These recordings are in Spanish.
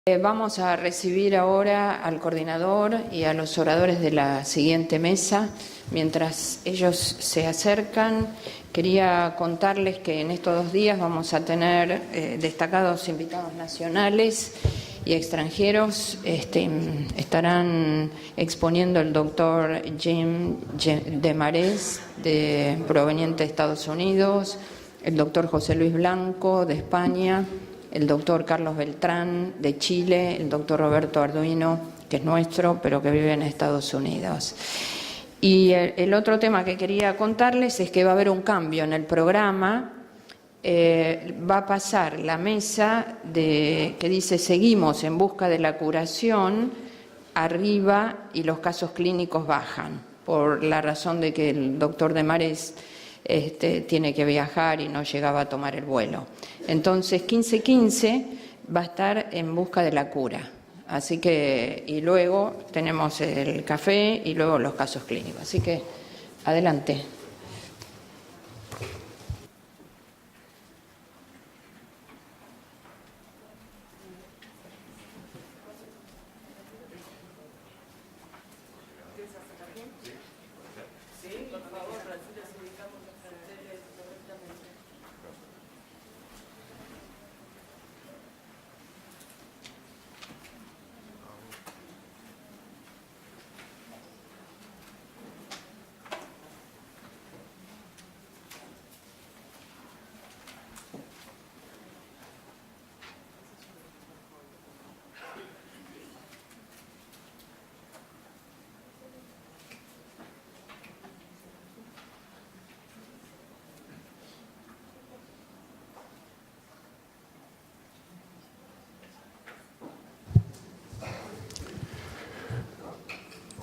Vamos a recibir ahora al coordinador y a los oradores de la siguiente mesa. Mientras ellos se acercan, quería contarles que en estos 2 días vamos a tener destacados invitados nacionales y extranjeros. Estarán exponiendo el doctor Jim Desmarais, proveniente de Estados Unidos, el doctor José Luis Blanco, de España, el doctor Carlos Beltrán, de Chile, el doctor Roberto Arduino, que es nuestro, pero que vive en Estados Unidos. Y el otro tema que quería contarles es que va a haber un cambio en el programa. Va a pasar la mesa que dice seguimos en busca de la curación arriba y los casos clínicos bajan, por la razón de que el doctor Desmarais tiene que viajar y no llegaba a tomar el vuelo. Entonces 15:15 va a estar en busca de la cura. Así que, y luego tenemos el café y luego los casos clínicos. Así que, adelante.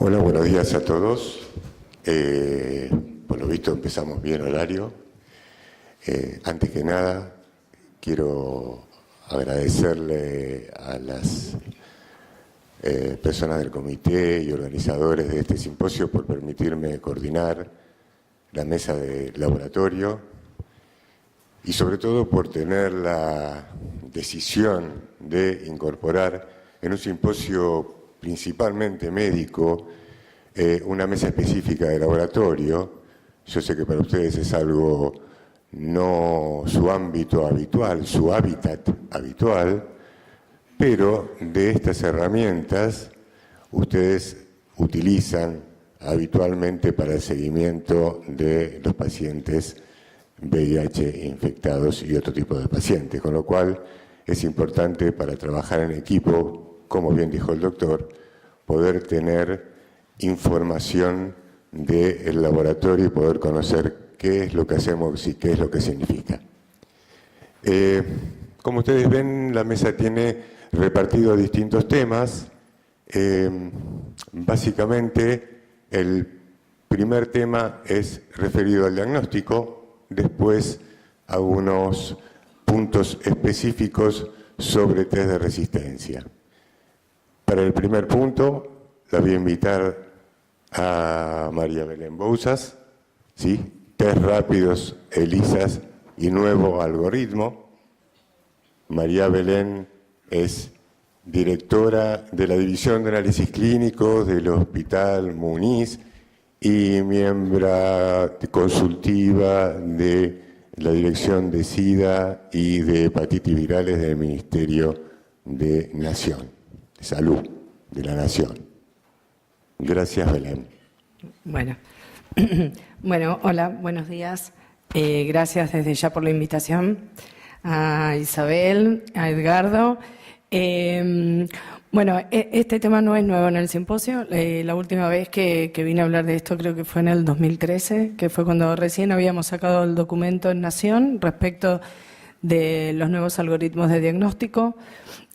Hola, buenos días a todos. Por lo visto empezamos bien horario. Antes que nada, quiero agradecerle a las personas del comité y organizadores de este simposio por permitirme coordinar la mesa de laboratorio y sobre todo por tener la decisión de incorporar en un simposio principalmente médico, una mesa específica de laboratorio. Yo sé que para ustedes es algo no su ámbito habitual, su hábitat habitual, pero de estas herramientas ustedes utilizan habitualmente para el seguimiento de los pacientes VIH infectados y otro tipo de pacientes, con lo cual es importante para trabajar en equipo, como bien dijo el doctor, poder tener información del laboratorio y poder conocer qué es lo que hacemos y qué es lo que significa. Como ustedes ven, la mesa tiene repartido distintos temas. Básicamente, el primer tema es referido al diagnóstico, después algunos puntos específicos sobre test de resistencia. Para el primer punto, la voy a invitar a María Belén Bouzas, ¿sí? Test rápidos, ELISAs y nuevo algoritmo. María Belén es directora de la División de Análisis Clínicos del Hospital Muniz y miembro consultiva de la Dirección de SIDA y de Hepatitis Virales del Ministerio de Salud de la Nación. Gracias, Belén. Bueno, hola, buenos días. Gracias desde ya por la invitación a Isabel, a Edgardo. Este tema no es nuevo en el simposio. La última vez que vine a hablar de esto creo que fue en el 2013, que fue cuando recién habíamos sacado el documento en Nación respecto de los nuevos algoritmos de diagnóstico.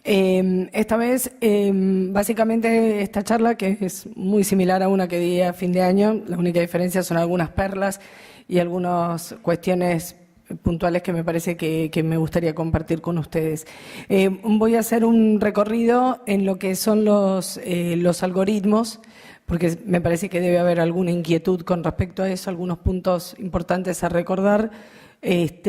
Esta vez, básicamente, esta charla, que es muy similar a una que di a fin de año, la única diferencia son algunas perlas y algunas cuestiones puntuales que me parece que me gustaría compartir con ustedes. Voy a hacer un recorrido en lo que son los algoritmos, porque me parece que debe haber alguna inquietud con respecto a eso, algunos puntos importantes a recordar. Y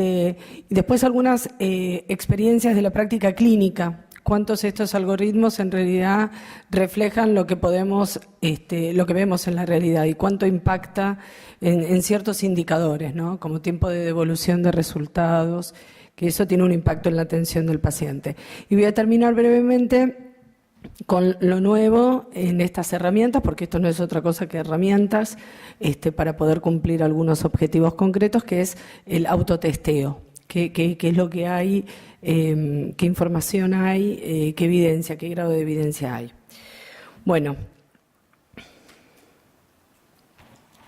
después algunas experiencias de la práctica clínica cuántos de estos algoritmos en realidad reflejan lo que podemos, lo que vemos en la realidad y cuánto impacta en ciertos indicadores, ¿no? Como tiempo de devolución de resultados, que eso tiene un impacto en la atención del paciente. Y voy a terminar brevemente con lo nuevo en estas herramientas, porque esto no es otra cosa que herramientas para poder cumplir algunos objetivos concretos, que es el autotesteo. ¿Qué es lo que hay? ¿Qué información hay? ¿Qué evidencia? ¿Qué grado de evidencia hay? Bueno.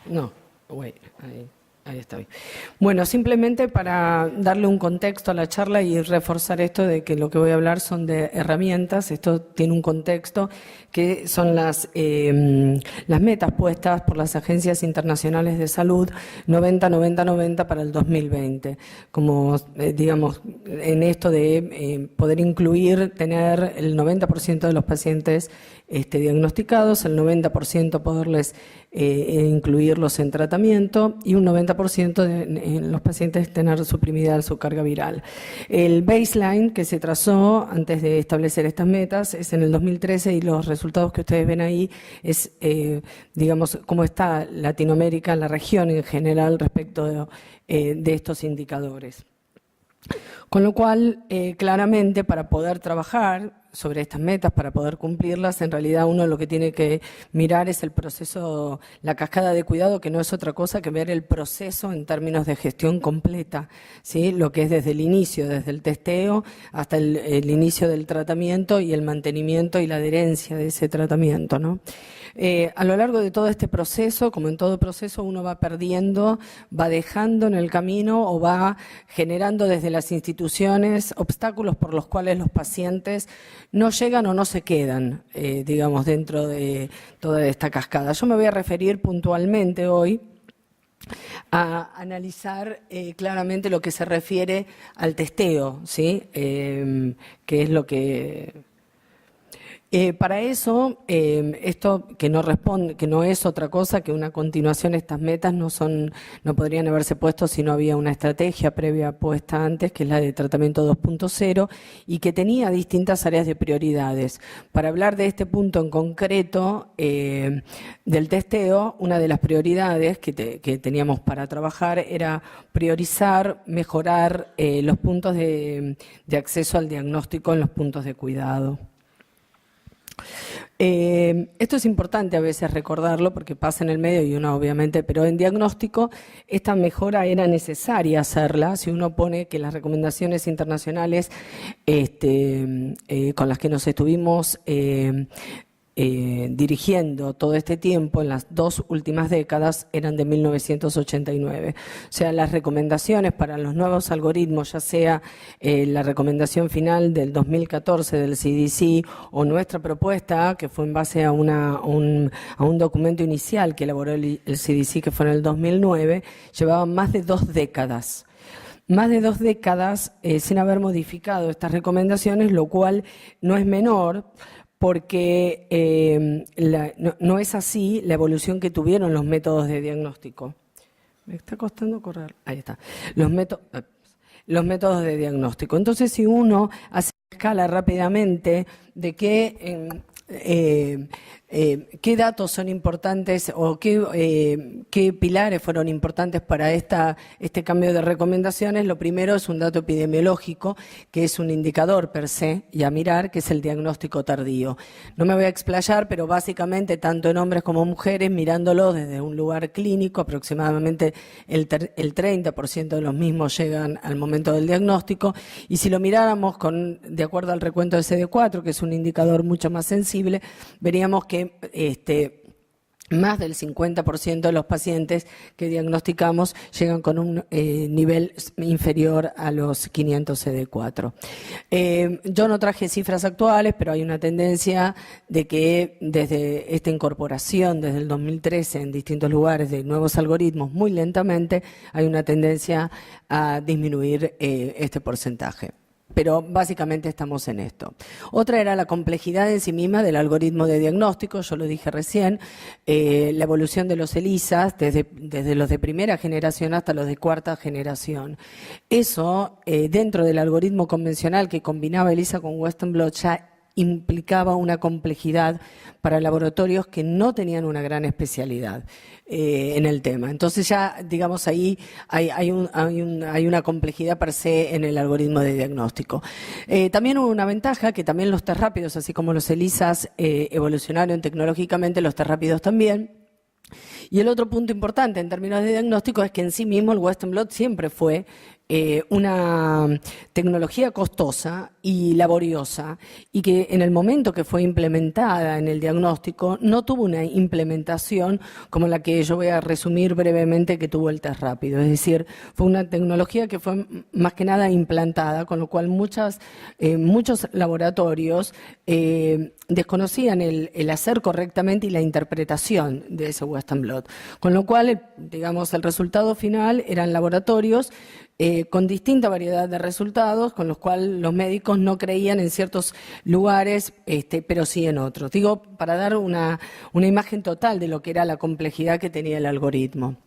No, ahí está bien. Bueno, simplemente para darle un contexto a la charla y reforzar esto de que lo que voy a hablar son de herramientas. Esto tiene un contexto que son las metas puestas por las agencias internacionales de salud 90-90-90 para el 2020. Como, digamos, en esto de poder incluir, tener el 90% de los pacientes diagnosticados, el 90% poderles incluirlos en tratamiento y un 90% de los pacientes tener suprimida su carga viral. El baseline que se trazó antes de establecer estas metas es en el 2013 y los resultados que ustedes ven ahí es, digamos, cómo está Latinoamérica, la región en general respecto de estos indicadores. Con lo cual, claramente, para poder trabajar sobre estas metas, para poder cumplirlas, en realidad uno lo que tiene que mirar es el proceso, la cascada de cuidado, que no es otra cosa que ver el proceso en términos de gestión completa, ¿sí? Lo que es desde el inicio, desde el testeo hasta el inicio del tratamiento y el mantenimiento y la adherencia de ese tratamiento, ¿no? A lo largo de todo este proceso, como en todo proceso, uno va perdiendo, va dejando en el camino o va generando desde las instituciones obstáculos por los cuales los pacientes no llegan o no se quedan, digamos, dentro de toda esta cascada. Yo me voy a referir puntualmente hoy a analizar claramente lo que se refiere al testeo, ¿sí? Que es lo que... para eso, esto que no responde, que no es otra cosa que una continuación, estas metas no podrían haberse puesto si no había una estrategia previa puesta antes, que es la de tratamiento 2.0, y que tenía distintas áreas de prioridades. Para hablar de este punto en concreto del testeo, una de las prioridades que teníamos para trabajar era priorizar, mejorar los puntos de acceso al diagnóstico en los puntos de cuidado. Esto es importante a veces recordarlo porque pasa en el medio y uno obviamente, pero en diagnóstico esta mejora era necesaria hacerla si uno pone que las recomendaciones internacionales con las que nos estuvimos dirigiendo todo este tiempo, en las 2 últimas décadas, eran de 1989. O sea, las recomendaciones para los nuevos algoritmos, ya sea la recomendación final del 2014 del CDC o nuestra propuesta, que fue en base a un documento inicial que elaboró el CDC, que fue en el 2009, llevaban más de 2 décadas. Más de 2 décadas sin haber modificado estas recomendaciones, lo cual no es menor, porque no es así la evolución que tuvieron los métodos de diagnóstico. Me está costando correr. Ahí está. Los métodos de diagnóstico. Entonces, si uno hace escala rápidamente de qué datos son importantes o qué pilares fueron importantes para este cambio de recomendaciones, lo primero es un dato epidemiológico, que es un indicador per se y a mirar, que es el diagnóstico tardío. No me voy a explayar, pero básicamente tanto en hombres como mujeres, mirándolo desde un lugar clínico, aproximadamente el 30% de los mismos llegan al momento del diagnóstico, y si lo miráramos de acuerdo al recuento de CD4, que es un indicador mucho más sensible, veríamos que más del 50% de los pacientes que diagnosticamos llegan con un nivel inferior a los 500 CD4. Yo no traje cifras actuales, pero hay una tendencia de que desde esta incorporación, desde el 2013 en distintos lugares de nuevos algoritmos, muy lentamente hay una tendencia a disminuir este porcentaje. pero básicamente estamos en esto. Otra era la complejidad en sí misma del algoritmo de diagnóstico, yo lo dije recién, la evolución de los ELISAs desde los de primera generación hasta los de cuarta generación. Eso, dentro del algoritmo convencional que combinaba ELISA con Western blot, ya implicaba una complejidad para laboratorios que no tenían una gran especialidad en el tema. Entonces ya, digamos, ahí hay una complejidad per se en el algoritmo de diagnóstico. También hubo una ventaja que también los test rápidos, así como los ELISAs evolucionaron tecnológicamente, los test rápidos también. Y el otro punto importante en términos de diagnóstico es que en sí mismo el Western blot siempre fue una tecnología costosa y laboriosa, y que en el momento que fue implementada en el diagnóstico no tuvo una implementación como la que yo voy a resumir brevemente que tuvo el test rápido. Es decir, fue una tecnología que fue más que nada implantada, con lo cual muchos laboratorios desconocían el hacer correctamente y la interpretación de ese Western blot. Con lo cual, digamos, el resultado final eran laboratorios con distinta variedad de resultados, con los cuales los médicos no creían en ciertos lugares, pero sí en otros. Digo, para dar una imagen total de lo que era la complejidad que tenía el algoritmo.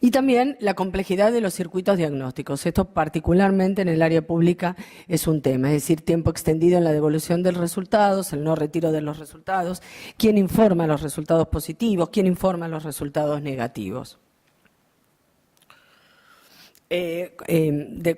Y también la complejidad de los circuitos diagnósticos. Esto particularmente en el área pública es un tema, es decir, tiempo extendido en la devolución de los resultados, el no retiro de los resultados, quién informa los resultados positivos, quién informa los resultados negativos.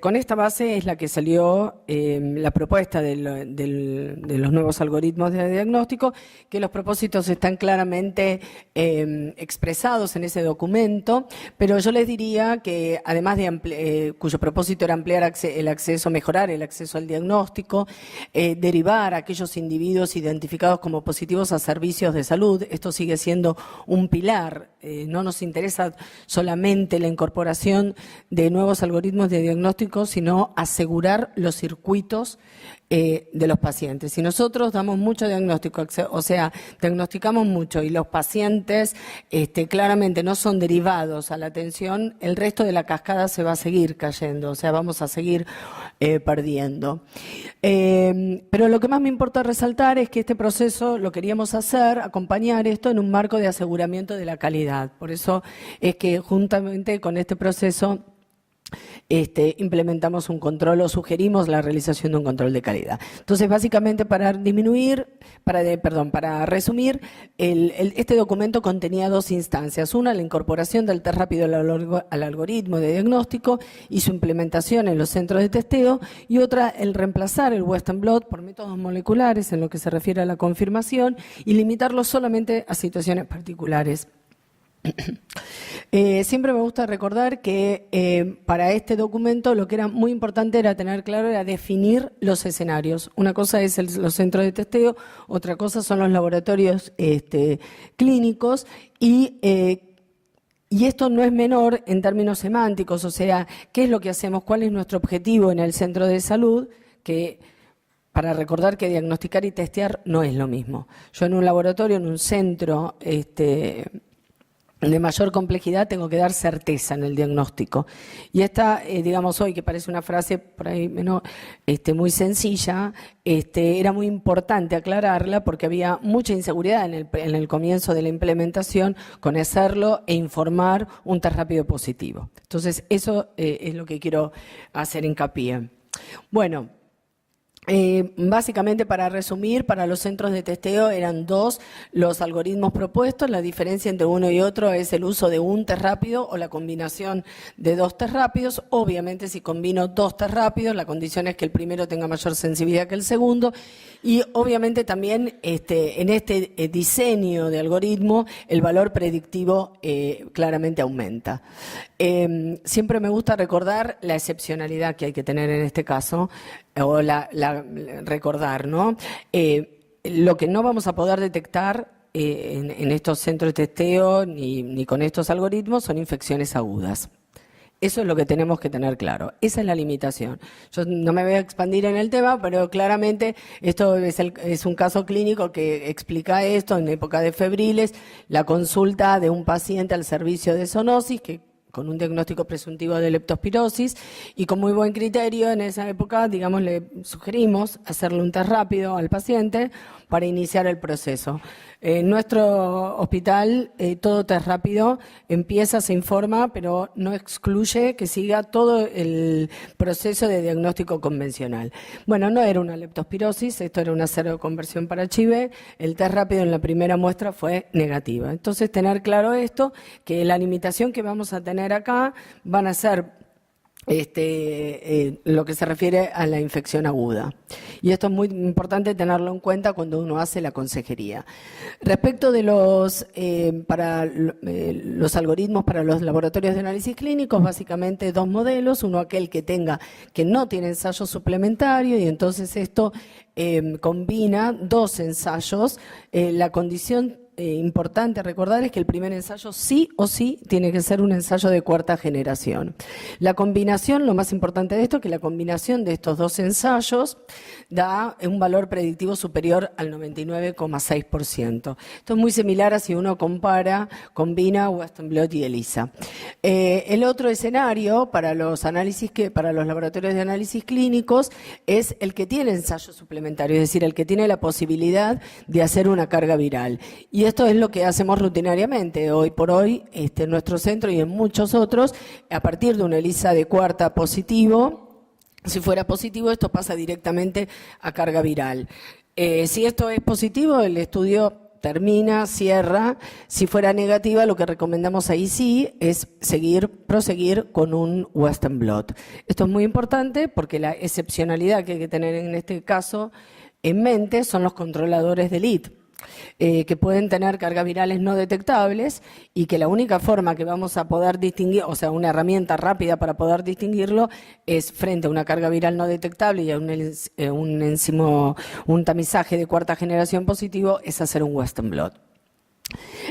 Con esta base es la que salió la propuesta de los nuevos algoritmos de diagnóstico, que los propósitos están claramente expresados en ese documento, pero yo les diría que además de cuyo propósito era ampliar el acceso, mejorar el acceso al diagnóstico, derivar a aquellos individuos identificados como positivos a servicios de salud, esto sigue siendo un pilar. No nos interesa solamente la incorporación de nuevos algoritmos de diagnóstico, sino asegurar los circuitos de los pacientes. Si nosotros damos mucho diagnóstico, o sea, diagnosticamos mucho y los pacientes claramente no son derivados a la atención, el resto de la cascada se va a seguir cayendo, o sea, vamos a seguir perdiendo. Pero lo que más me importa resaltar es que este proceso lo queríamos hacer, acompañar esto en un marco de aseguramiento de la calidad. Por eso es que juntamente con este proceso implementamos un control o sugerimos la realización de un control de calidad. Entonces, básicamente para resumir, este documento contenía dos instancias. Una, la incorporación del test rápido al algoritmo de diagnóstico y su implementación en los centros de testeo, y otra, el reemplazar el Western blot por métodos moleculares en lo que se refiere a la confirmación y limitarlo solamente a situaciones particulares. Siempre me gusta recordar que para este documento lo que era muy importante era tener claro, era definir los escenarios. Una cosa es los centros de testeo, otra cosa son los laboratorios clínicos y esto no es menor en términos semánticos, o sea, ¿qué es lo que hacemos? ¿Cuál es nuestro objetivo en el centro de salud? Para recordar que diagnosticar y testear no es lo mismo. Yo en un laboratorio, en un centro de mayor complejidad, tengo que dar certeza en el diagnóstico. Y esta, digamos hoy, que parece una frase por ahí muy sencilla, era muy importante aclararla porque había mucha inseguridad en el comienzo de la implementación con hacerlo e informar un test rápido positivo. Entonces, eso es lo que quiero hacer hincapié. Bueno. Básicamente, para resumir, para los centros de testeo eran dos los algoritmos propuestos. La diferencia entre uno y otro es el uso de un test rápido o la combinación de dos test rápidos. Obviamente, si combino dos test rápidos, la condición es que el primero tenga mayor sensibilidad que el segundo. Y obviamente también en este diseño de algoritmo el valor predictivo claramente aumenta. Siempre me gusta recordar la excepcionalidad que hay que tener en este caso, o recordar, ¿no? Lo que no vamos a poder detectar en estos centros de testeo ni con estos algoritmos son infecciones agudas. Eso es lo que tenemos que tener claro. Esa es la limitación. Yo no me voy a expandir en el tema, pero claramente esto es un caso clínico que explica esto en época de febriles, la consulta de un paciente al servicio de zoonosis que con un diagnóstico presuntivo de leptospirosis y con muy buen criterio en esa época, digamos, le sugerimos hacerle un test rápido al paciente para iniciar el proceso. En nuestro hospital, todo test rápido empieza, se informa, pero no excluye que siga todo el proceso de diagnóstico convencional. Bueno, no era una leptospirosis, esto era una seroconversión para HIV, el test rápido en la primera muestra fue negativa. Entonces, tener claro esto, que la limitación que vamos a tener acá van a ser lo que se refiere a la infección aguda. Y esto es muy importante tenerlo en cuenta cuando uno hace la consejería. Respecto de los algoritmos para los laboratorios de análisis clínicos, básicamente dos modelos, uno aquel que no tiene ensayo suplementario y entonces esto combina dos ensayos, la condición importante recordar es que el primer ensayo sí o sí tiene que ser un ensayo de cuarta generación. La combinación, lo más importante de esto, es que la combinación de estos dos ensayos da un valor predictivo superior al 99,6%. Esto es muy similar a si uno combina Western blot y ELISA. El otro escenario para los laboratorios de análisis clínicos es el que tiene ensayo suplementario, es decir, el que tiene la posibilidad de hacer una carga viral. Y esto es lo que hacemos rutinariamente, hoy por hoy, en nuestro centro y en muchos otros, a partir de una ELISA de cuarta positivo. Si fuera positivo, esto pasa directamente a carga viral. Si esto es positivo, el estudio termina, cierra. Si fuera negativa, lo que recomendamos ahí sí es proseguir con un Western blot. Esto es muy importante porque la excepcionalidad que hay que tener en este caso en mente son los controladores de lead. Que pueden tener cargas virales no detectables y que la única forma que vamos a poder distinguir, o sea, una herramienta rápida para poder distinguirlo es frente a una carga viral no detectable y a un tamizaje de cuarta generación positivo, es hacer un Western blot.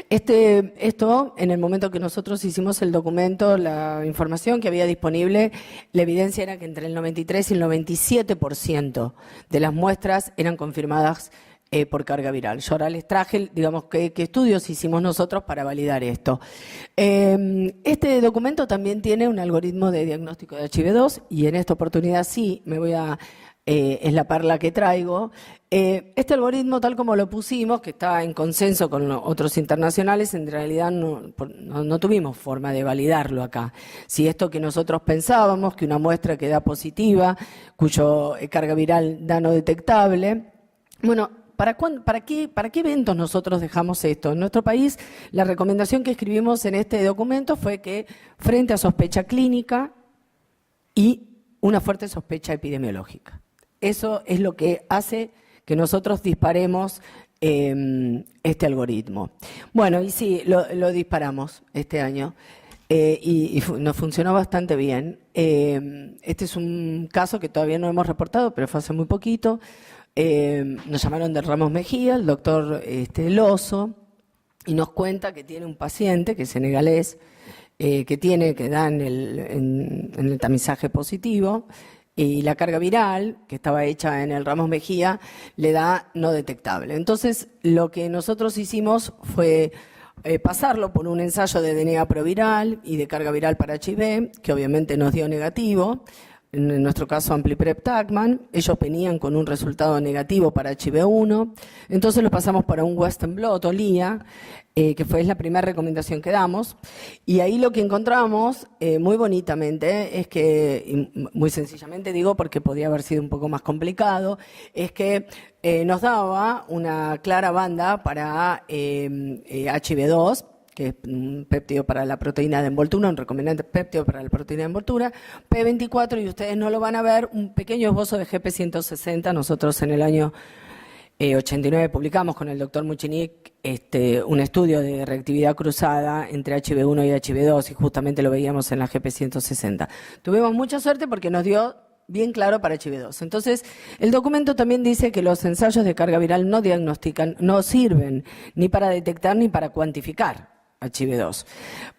Esto, en el momento que nosotros hicimos el documento, la información que había disponible, la evidencia era que entre el 93 y el 97% de las muestras eran confirmadas por carga viral. Yo ahora les traje, digamos, qué estudios hicimos nosotros para validar esto. Este documento también tiene un algoritmo de diagnóstico de HIV-2 y en esta oportunidad sí me voy a es la perla que traigo. Este algoritmo, tal como lo pusimos, que está en consenso con otros internacionales, en realidad no tuvimos forma de validarlo acá. Si esto que nosotros pensábamos, que una muestra que da positiva, cuyo carga viral da no detectable, bueno, ¿para qué eventos nosotros dejamos esto? En nuestro país, la recomendación que escribimos en este documento fue que frente a sospecha clínica y una fuerte sospecha epidemiológica. Eso es lo que hace que nosotros disparemos este algoritmo. Bueno, y sí, lo disparamos este año y nos funcionó bastante bien. Este es un caso que todavía no hemos reportado, pero fue hace muy poquito. Nos llamaron de Ramos Mejía, el doctor Lozo, y nos cuenta que tiene un paciente que es senegalés, que da en el tamizaje positivo, y la carga viral, que estaba hecha en el Ramos Mejía, le da no detectable. Entonces, lo que nosotros hicimos fue pasarlo por un ensayo de DNA proviral y de carga viral para HIV, que obviamente nos dio negativo. En nuestro caso, AmpliPrep-Tacman, ellos venían con un resultado negativo para HIV-1, entonces lo pasamos para un Western blot o LIA, que fue la primera recomendación que damos, y ahí lo que encontramos, muy bonitamente, es que, muy sencillamente digo porque podía haber sido un poco más complicado, es que nos daba una clara banda para HIV-2, que es un péptido para la proteína de envoltura, un recomendante péptido para la proteína de envoltura, P24, y ustedes no lo van a ver, un pequeño esbozo de GP160. Nosotros en el año 89 publicamos con el doctor Muchinik un estudio de reactividad cruzada entre HIV1 y HIV2, y justamente lo veíamos en la GP160. Tuvimos mucha suerte porque nos dio bien claro para HIV2. Entonces, el documento también dice que los ensayos de carga viral no diagnostican, no sirven ni para detectar ni para cuantificar HIV2.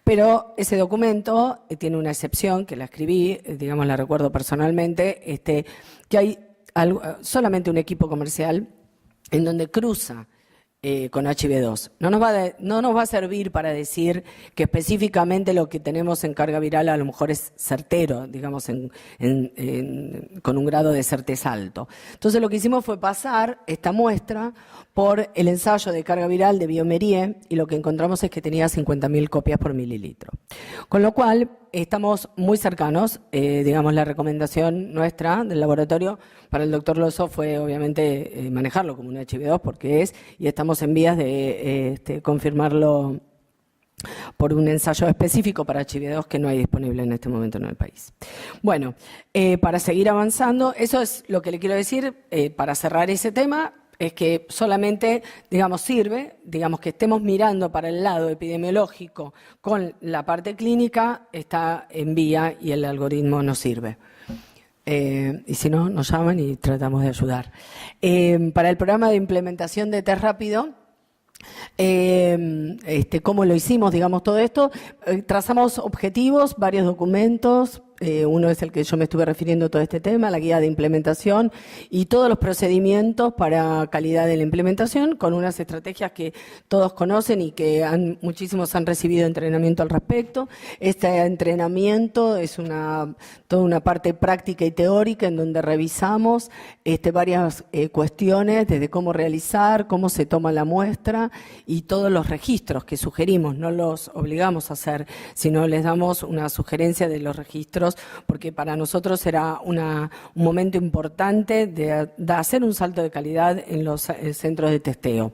Pero ese documento tiene una excepción, que la escribí, digamos, la recuerdo personalmente, que hay solamente un equipo comercial en donde cruza con HIV2. No nos va a servir para decir que específicamente lo que tenemos en carga viral a lo mejor es certero, digamos, con un grado de certeza alto. Entonces lo que hicimos fue pasar esta muestra por el ensayo de carga viral de Biomerie y lo que encontramos es que tenía 50.000 copias por mililitro. Con lo cual estamos muy cercanos, digamos, la recomendación nuestra del laboratorio para el doctor Loso fue obviamente manejarlo como un HIV2 porque es, y estamos en vías de confirmarlo por un ensayo específico para HIV2 que no hay disponible en este momento en el país. Bueno, para seguir avanzando, eso es lo que le quiero decir para cerrar ese tema, es que solamente, digamos, sirve, digamos, que estemos mirando para el lado epidemiológico con la parte clínica, está en vía y el algoritmo nos sirve. Y si no, nos llaman y tratamos de ayudar. Para el programa de implementación de test rápido, ¿cómo lo hicimos, digamos, todo esto? Trazamos objetivos, varios documentos. Uno es el que yo me estuve refiriendo todo este tema, la guía de implementación y todos los procedimientos para calidad de la implementación con unas estrategias que todos conocen y que muchísimos han recibido entrenamiento al respecto. Este entrenamiento es toda una parte práctica y teórica en donde revisamos varias cuestiones desde cómo realizar, cómo se toma la muestra y todos los registros que sugerimos, no los obligamos a hacer, sino les damos una sugerencia de los registros porque para nosotros será un momento importante de hacer un salto de calidad en los centros de testeo.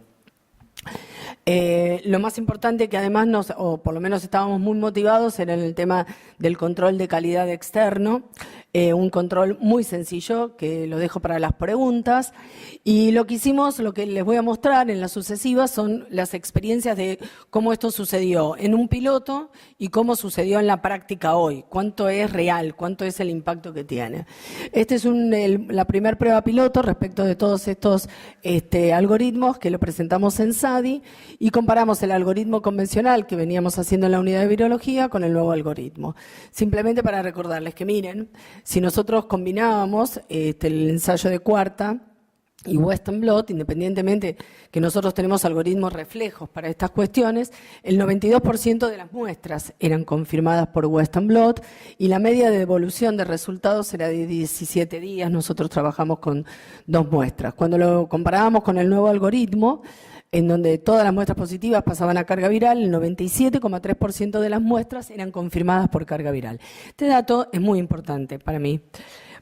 Lo más importante que además o por lo menos estábamos muy motivados era en el tema del control de calidad externo, un control muy sencillo que lo dejo para las preguntas y lo que hicimos, lo que les voy a mostrar en las sucesivas son las experiencias de cómo esto sucedió en un piloto y cómo sucedió en la práctica hoy, cuánto es real, cuánto es el impacto que tiene. Este es la primer prueba piloto respecto de todos estos algoritmos que lo presentamos en SADI y comparamos el algoritmo convencional que veníamos haciendo en la unidad de virología con el nuevo algoritmo. Simplemente para recordarles que miren, si nosotros combinábamos el ensayo de Cuarta y Western blot, independientemente que nosotros tenemos algoritmos reflejos para estas cuestiones, el 92% de las muestras eran confirmadas por Western blot y la media de devolución de resultados era de 17 días, nosotros trabajamos con 2 muestras. Cuando lo comparábamos con el nuevo algoritmo, en donde todas las muestras positivas pasaban a carga viral, el 97,3% de las muestras eran confirmadas por carga viral. Este dato es muy importante para mí,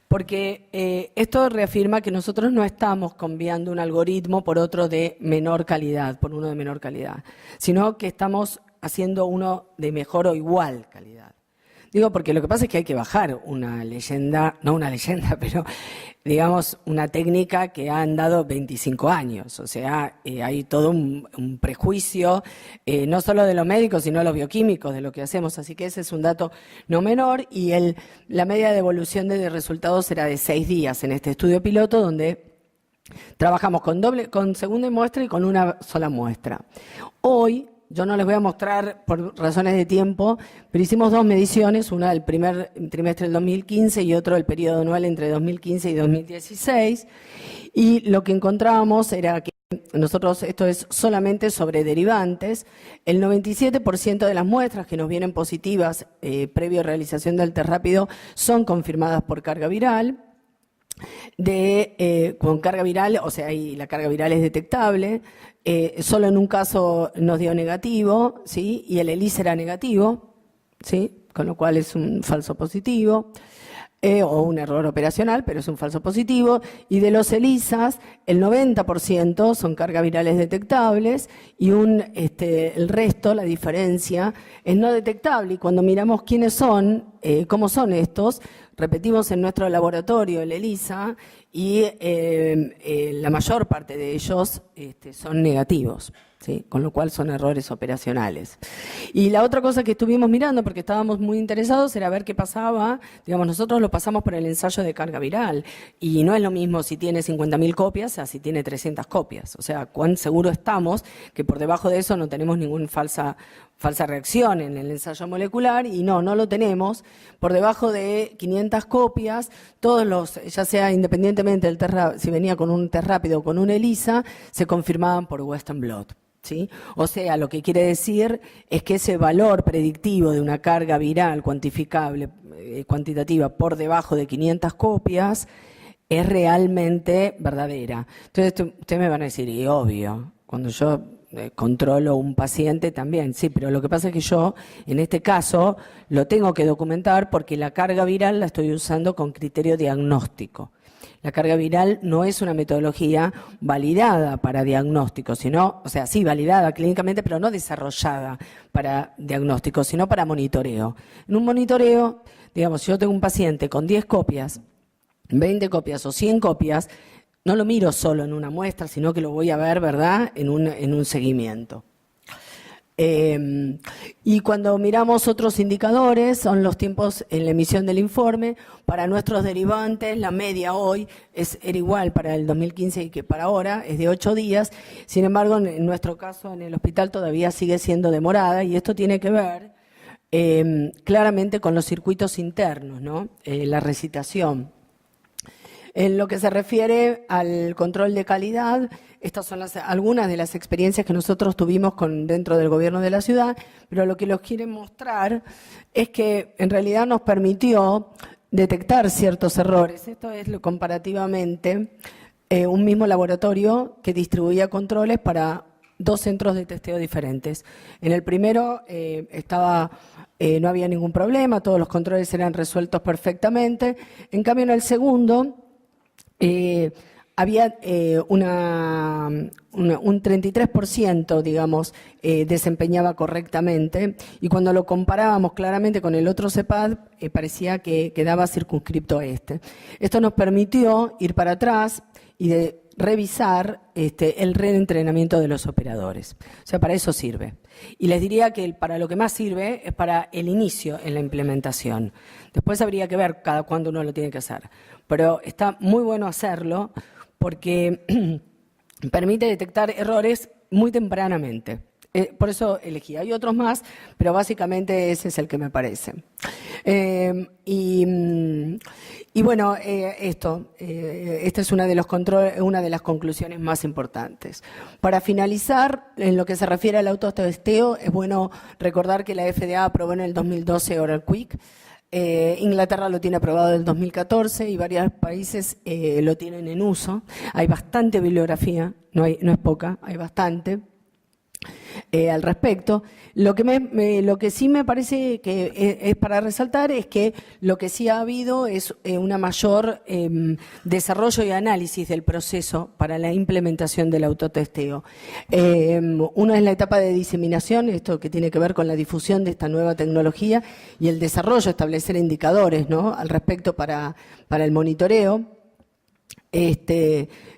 porque esto reafirma que nosotros no estamos cambiando un algoritmo por otro de menor calidad, por uno de menor calidad, sino que estamos haciendo uno de mejor o igual calidad. Digo, porque lo que pasa es que hay que bajar una leyenda, no una leyenda, pero digamos una técnica que ha andado 25 años. O sea, hay todo un prejuicio, no solo de los médicos, sino de los bioquímicos, de lo que hacemos. Así que ese es un dato no menor y la media de evolución de resultados será de 6 días en este estudio piloto donde trabajamos con segunda muestra y con una sola muestra. Hoy, yo no les voy a mostrar por razones de tiempo, pero hicimos 2 mediciones, una del primer trimestre del 2015 y otro del periodo anual entre 2015 y 2016. Y lo que encontrábamos era que nosotros, esto es solamente sobre derivantes, el 97% de las muestras que nos vienen positivas previo a realización del test rápido son confirmadas por carga viral. Con carga viral, o sea, y la carga viral es detectable, solo en un caso nos dio negativo, ¿sí? Y el ELISA era negativo, ¿sí? Con lo cual es un falso positivo, o un error operacional, pero es un falso positivo, y de los ELISAs, el 90% son cargas virales detectables, y el resto, la diferencia, es no detectable, y cuando miramos quiénes son, cómo son estos, repetimos en nuestro laboratorio el ELISA y la mayor parte de ellos son negativos, ¿sí? Con lo cual son errores operacionales. Y la otra cosa que estuvimos mirando, porque estábamos muy interesados, era ver qué pasaba. Digamos, nosotros lo pasamos por el ensayo de carga viral y no es lo mismo si tiene 50.000 copias a si tiene 300 copias. O sea, cuán seguro estamos que por debajo de eso no tenemos ninguna falsa reacción en el ensayo molecular y no lo tenemos. Por debajo de 500 copias, todos ya sea independientemente independientemente del test, si venía con un test rápido o con un ELISA, se confirmaban por Western blot. ¿Sí? O sea, lo que quiere decir es que ese valor predictivo de una carga viral cuantificable, cuantitativa, por debajo de 500 copias, es realmente verdadera. Entonces, ustedes me van a decir, y obvio, cuando yo controlo un paciente también, sí, pero lo que pasa es que yo, en este caso, lo tengo que documentar porque la carga viral la estoy usando con criterio diagnóstico. La carga viral no es una metodología validada para diagnóstico, sino, o sea, sí, validada clínicamente, pero no desarrollada para diagnóstico, sino para monitoreo. En un monitoreo, digamos, si yo tengo un paciente con 10 copias, 20 copias o 100 copias, no lo miro solo en una muestra, sino que lo voy a ver, ¿verdad?, en un seguimiento. Y cuando miramos otros indicadores, son los tiempos en la emisión del informe. Para nuestros derivantes, la media hoy era igual para el 2015 que para ahora, es de 8 días. Sin embargo, en nuestro caso, en el hospital todavía sigue siendo demorada, y esto tiene que ver claramente con los circuitos internos, ¿no? La recitación. En lo que se refiere al control de calidad, estas son algunas de las experiencias que nosotros tuvimos dentro del gobierno de la ciudad, pero lo que los quieren mostrar es que en realidad nos permitió detectar ciertos errores. Esto es comparativamente un mismo laboratorio que distribuía controles para 2 centros de testeo diferentes. En el primero no había ningún problema, todos los controles eran resueltos perfectamente. En cambio, en el segundo había un 33%, digamos, desempeñaba correctamente, y cuando lo comparábamos claramente con el otro CEPAD, parecía que quedaba circunscripto a este. Esto nos permitió ir para atrás y revisar el reentrenamiento de los operadores. O sea, para eso sirve. Y les diría que para lo que más sirve es para el inicio en la implementación. Después habría que ver cada cuándo uno lo tiene que hacer. Pero está muy bueno hacerlo porque permite detectar errores muy tempranamente. Por eso elegí. Hay otros más, pero básicamente ese es el que me parece. Y bueno, esta es una de las conclusiones más importantes. Para finalizar, en lo que se refiere al autotesteo, es bueno recordar que la FDA aprobó en el 2012 Oral Quick. Inglaterra lo tiene aprobado en el 2014 y varios países lo tienen en uso. Hay bastante bibliografía, no es poca, hay bastante. Al respecto, lo que sí me parece que es para resaltar es que lo que sí ha habido es una mayor desarrollo y análisis del proceso para la implementación del autotesteo. Uno es la etapa de diseminación, esto que tiene que ver con la difusión de esta nueva tecnología y el desarrollo, establecer indicadores, ¿no?, al respecto para el monitoreo.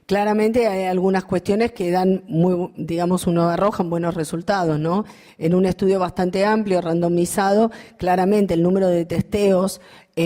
Claramente hay algunas cuestiones que dan arrojan buenos resultados, ¿no? En un estudio bastante amplio, randomizado, claramente el número de testeos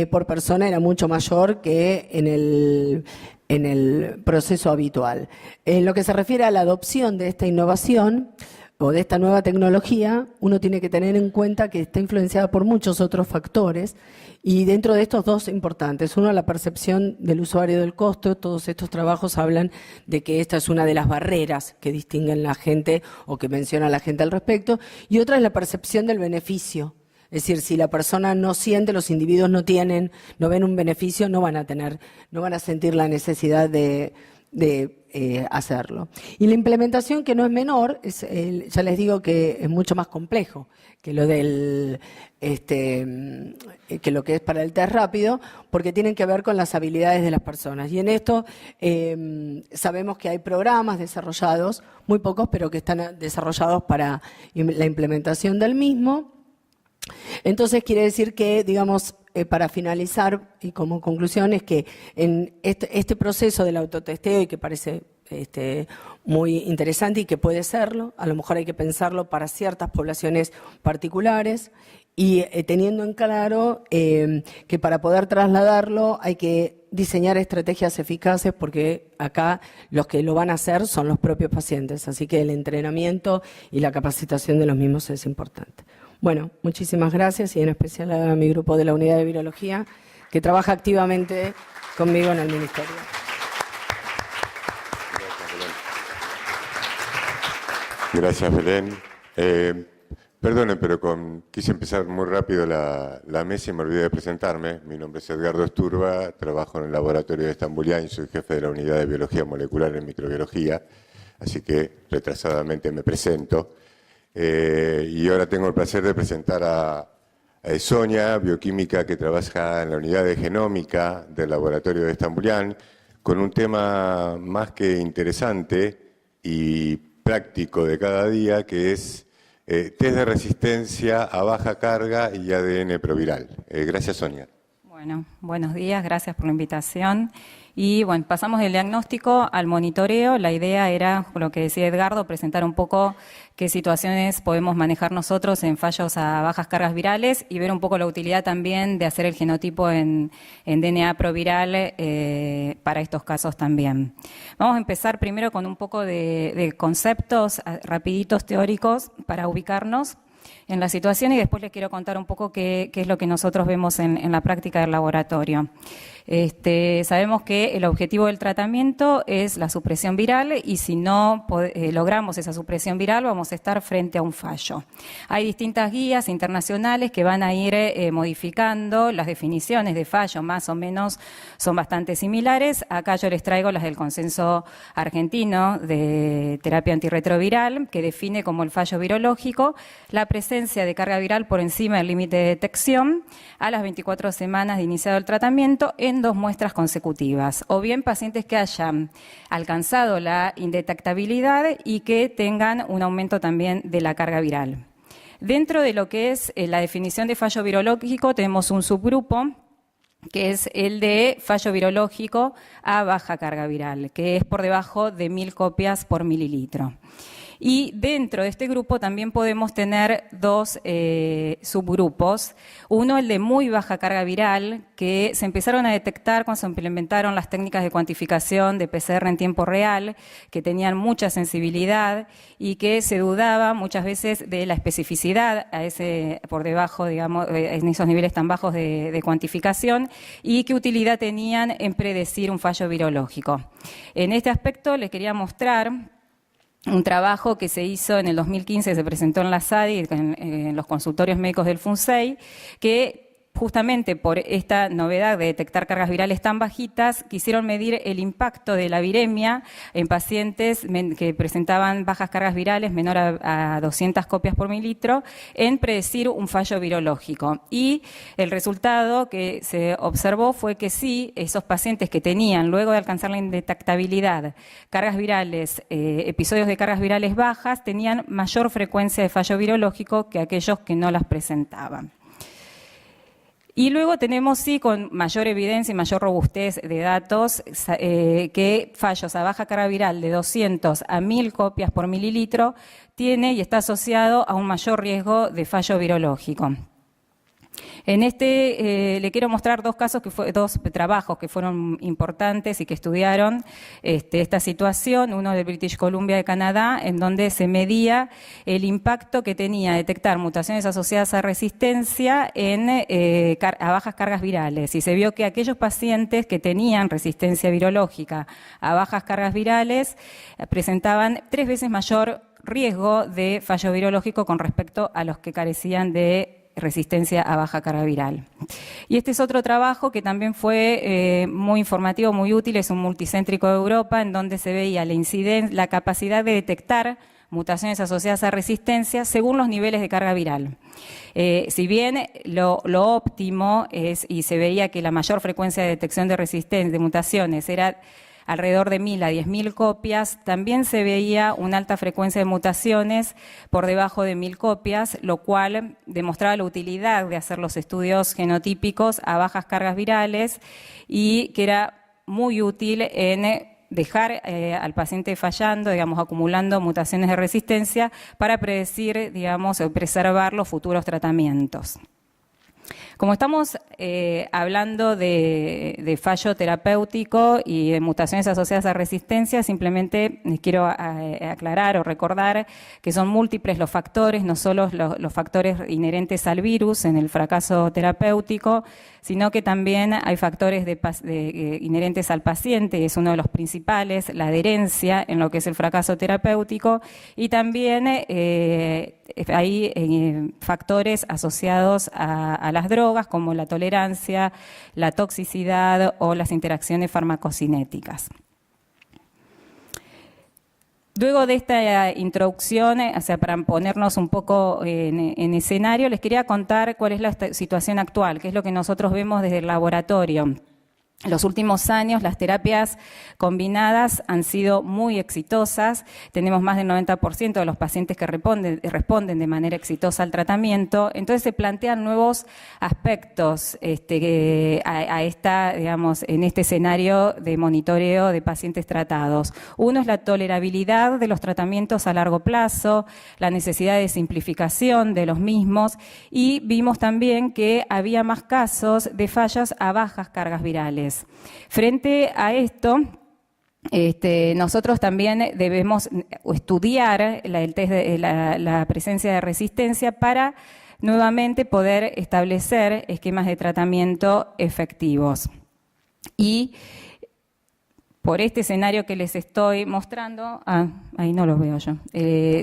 por persona era mucho mayor que en el proceso habitual. En lo que se refiere a la adopción de esta innovación o de esta nueva tecnología, uno tiene que tener en cuenta que está influenciada por muchos otros factores, y dentro de estos 2 importantes. Uno, la percepción del usuario del costo. Todos estos trabajos hablan de que esta es una de las barreras que distinguen la gente o que menciona la gente al respecto. Y otra es la percepción del beneficio. Es decir, si la persona no siente, los individuos no ven un beneficio, no van a sentir la necesidad de hacerlo. Y la implementación, que no es menor, ya les digo que es mucho más complejo que lo que es para el test rápido, porque tienen que ver con las habilidades de las personas. Y en esto sabemos que hay programas desarrollados, muy pocos, pero que están desarrollados para la implementación del mismo. Entonces quiere decir que, digamos, para finalizar y como conclusión, es que en este proceso del autotesteo, y que parece muy interesante y que puede serlo, a lo mejor hay que pensarlo para ciertas poblaciones particulares, y teniendo en claro que para poder trasladarlo hay que diseñar estrategias eficaces, porque acá los que lo van a hacer son los propios pacientes, así que el entrenamiento y la capacitación de los mismos es importante. Bueno, muchísimas gracias, y en especial a mi grupo de la Unidad de Virología, que trabaja activamente conmigo en el Ministerio. Gracias, Belén. Perdonen, pero quise empezar muy rápido la mesa y me olvidé de presentarme. Mi nombre es Edgardo Esturba, trabajo en el laboratorio de Estambulián y soy jefe de la unidad de biología molecular en microbiología, así que retrasadamente me presento. Y ahora tengo el placer de presentar a Sonia, bioquímica que trabaja en la unidad de genómica del laboratorio de Estambulián, con un tema más que interesante y práctico de cada día, que es test de resistencia a baja carga y ADN proviral. Gracias, Sonia. Bueno, buenos días, gracias por la invitación. Y bueno, pasamos del diagnóstico al monitoreo. La idea era, lo que decía Edgardo, presentar un poco qué situaciones podemos manejar nosotros en fallos a bajas cargas virales y ver un poco la utilidad también de hacer el genotipo en DNA proviral para estos casos también. Vamos a empezar primero con un poco de conceptos rapiditos teóricos para ubicarnos en la situación y después les quiero contar un poco qué es lo que nosotros vemos en la práctica del laboratorio. Sabemos que el objetivo del tratamiento es la supresión viral y si no logramos esa supresión viral vamos a estar frente a un fallo. Hay distintas guías internacionales que van a ir modificando las definiciones de fallo, más o menos son bastante similares. Acá yo les traigo las del Consenso Argentino de Terapia Antirretroviral, que define como el fallo virológico la presencia de carga viral por encima del límite de detección a las 24 semanas de iniciado el tratamiento en 2 muestras consecutivas, o bien pacientes que hayan alcanzado la indetectabilidad y que tengan un aumento también de la carga viral. Dentro de lo que es la definición de fallo virológico tenemos un subgrupo que es el de fallo virológico a baja carga viral, que es por debajo de 1000 copias por mililitro. Y dentro de este grupo también podemos tener 2 subgrupos. Uno, el de muy baja carga viral, que se empezaron a detectar cuando se implementaron las técnicas de cuantificación de PCR en tiempo real, que tenían mucha sensibilidad y que se dudaba muchas veces de la especificidad por debajo, digamos, en esos niveles tan bajos de cuantificación y qué utilidad tenían en predecir un fallo virológico. En este aspecto les quería mostrar un trabajo que se hizo en el 2015, se presentó en la SADI, en los consultorios médicos del FUNSEI, que justamente por esta novedad de detectar cargas virales tan bajitas, quisieron medir el impacto de la viremia en pacientes que presentaban bajas cargas virales menor a 200 copias por mililitro en predecir un fallo virológico. Y el resultado que se observó fue que sí, esos pacientes que tenían, luego de alcanzar la indetectabilidad, cargas virales, episodios de cargas virales bajas, tenían mayor frecuencia de fallo virológico que aquellos que no las presentaban. Y luego tenemos, sí, con mayor evidencia y mayor robustez de datos, que fallos a baja carga viral de 200 a 1000 copias por mililitro tiene y está asociado a un mayor riesgo de fallo virológico. En le quiero mostrar 2 trabajos que fueron importantes y que estudiaron esta situación. Uno de British Columbia de Canadá, en donde se medía el impacto que tenía detectar mutaciones asociadas a resistencia a bajas cargas virales. Y se vio que aquellos pacientes que tenían resistencia virológica a bajas cargas virales presentaban 3 veces mayor riesgo de fallo virológico con respecto a los que carecían de resistencia a baja carga viral. Y este es otro trabajo que también fue muy informativo, muy útil, es un multicéntrico de Europa, en donde se veía la capacidad de detectar mutaciones asociadas a resistencia según los niveles de carga viral. Si bien lo óptimo es, y se veía que la mayor frecuencia de detección de resistencia, de mutaciones, era alrededor de 1000 a 10.000 copias, también se veía una alta frecuencia de mutaciones por debajo de 1000 copias, lo cual demostraba la utilidad de hacer los estudios genotípicos a bajas cargas virales y que era muy útil en dejar al paciente fallando, digamos, acumulando mutaciones de resistencia para predecir, digamos, preservar los futuros tratamientos. Como estamos hablando de fallo terapéutico y de mutaciones asociadas a resistencia, simplemente les quiero aclarar o recordar que son múltiples los factores, no solo los factores inherentes al virus en el fracaso terapéutico, sino que también hay factores inherentes al paciente, es uno de los principales, la adherencia en lo que es el fracaso terapéutico, y también hay factores asociados a las drogas, como la tolerancia, la toxicidad o las interacciones farmacocinéticas. Luego de esta introducción, o sea, para ponernos un poco en escenario, les quería contar cuál es la situación actual, qué es lo que nosotros vemos desde el laboratorio. En los últimos años las terapias combinadas han sido muy exitosas, tenemos más del 90% de los pacientes que responden de manera exitosa al tratamiento, entonces se plantean nuevos aspectos digamos, en este escenario de monitoreo de pacientes tratados. Uno es la tolerabilidad de los tratamientos a largo plazo, la necesidad de simplificación de los mismos, y vimos también que había más casos de fallos a bajas cargas virales. Frente a esto, nosotros también debemos estudiar la presencia de resistencia para nuevamente poder establecer esquemas de tratamiento efectivos. Y por este escenario que les estoy mostrando, ahí no los veo yo,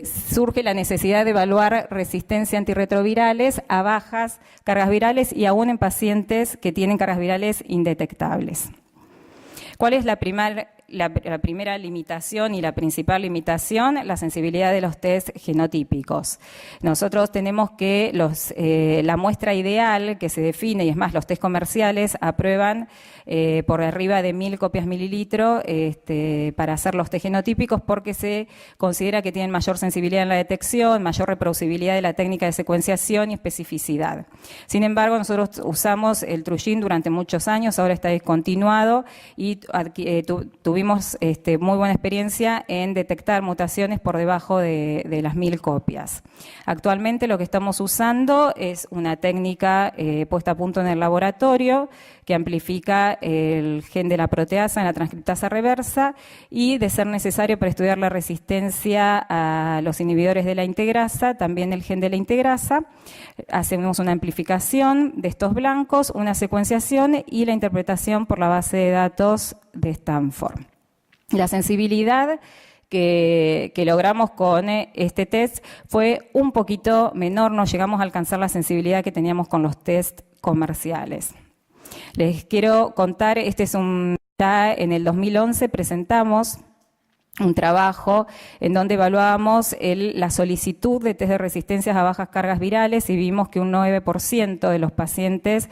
surge la necesidad de evaluar resistencia a antirretrovirales a bajas cargas virales y aún en pacientes que tienen cargas virales indetectables. ¿Cuál es la primera limitación y la principal limitación? La sensibilidad de los test genotípicos. Nosotros tenemos que la muestra ideal que se define, y es más, los test comerciales aprueban por arriba de 1000 copias mililitro para hacer los test genotípicos, porque se considera que tienen mayor sensibilidad en la detección, mayor reproducibilidad de la técnica de secuenciación y especificidad. Sin embargo, nosotros usamos el TrueGene durante muchos años, ahora está discontinuado, y tuvimos muy buena experiencia en detectar mutaciones por debajo de las 1000 copias. Actualmente lo que estamos usando es una técnica puesta a punto en el laboratorio que amplifica el gen de la proteasa en la transcriptasa reversa, y, de ser necesario para estudiar la resistencia a los inhibidores de la integrasa, también el gen de la integrasa. Hacemos una amplificación de estos blancos, una secuenciación y la interpretación por la base de datos de Stanford. La sensibilidad que logramos con este test fue un poquito menor, no llegamos a alcanzar la sensibilidad que teníamos con los test comerciales. Les quiero contar, ya en el 2011 presentamos un trabajo en donde evaluábamos la solicitud de test de resistencias a bajas cargas virales, y vimos que un 9% de los pacientes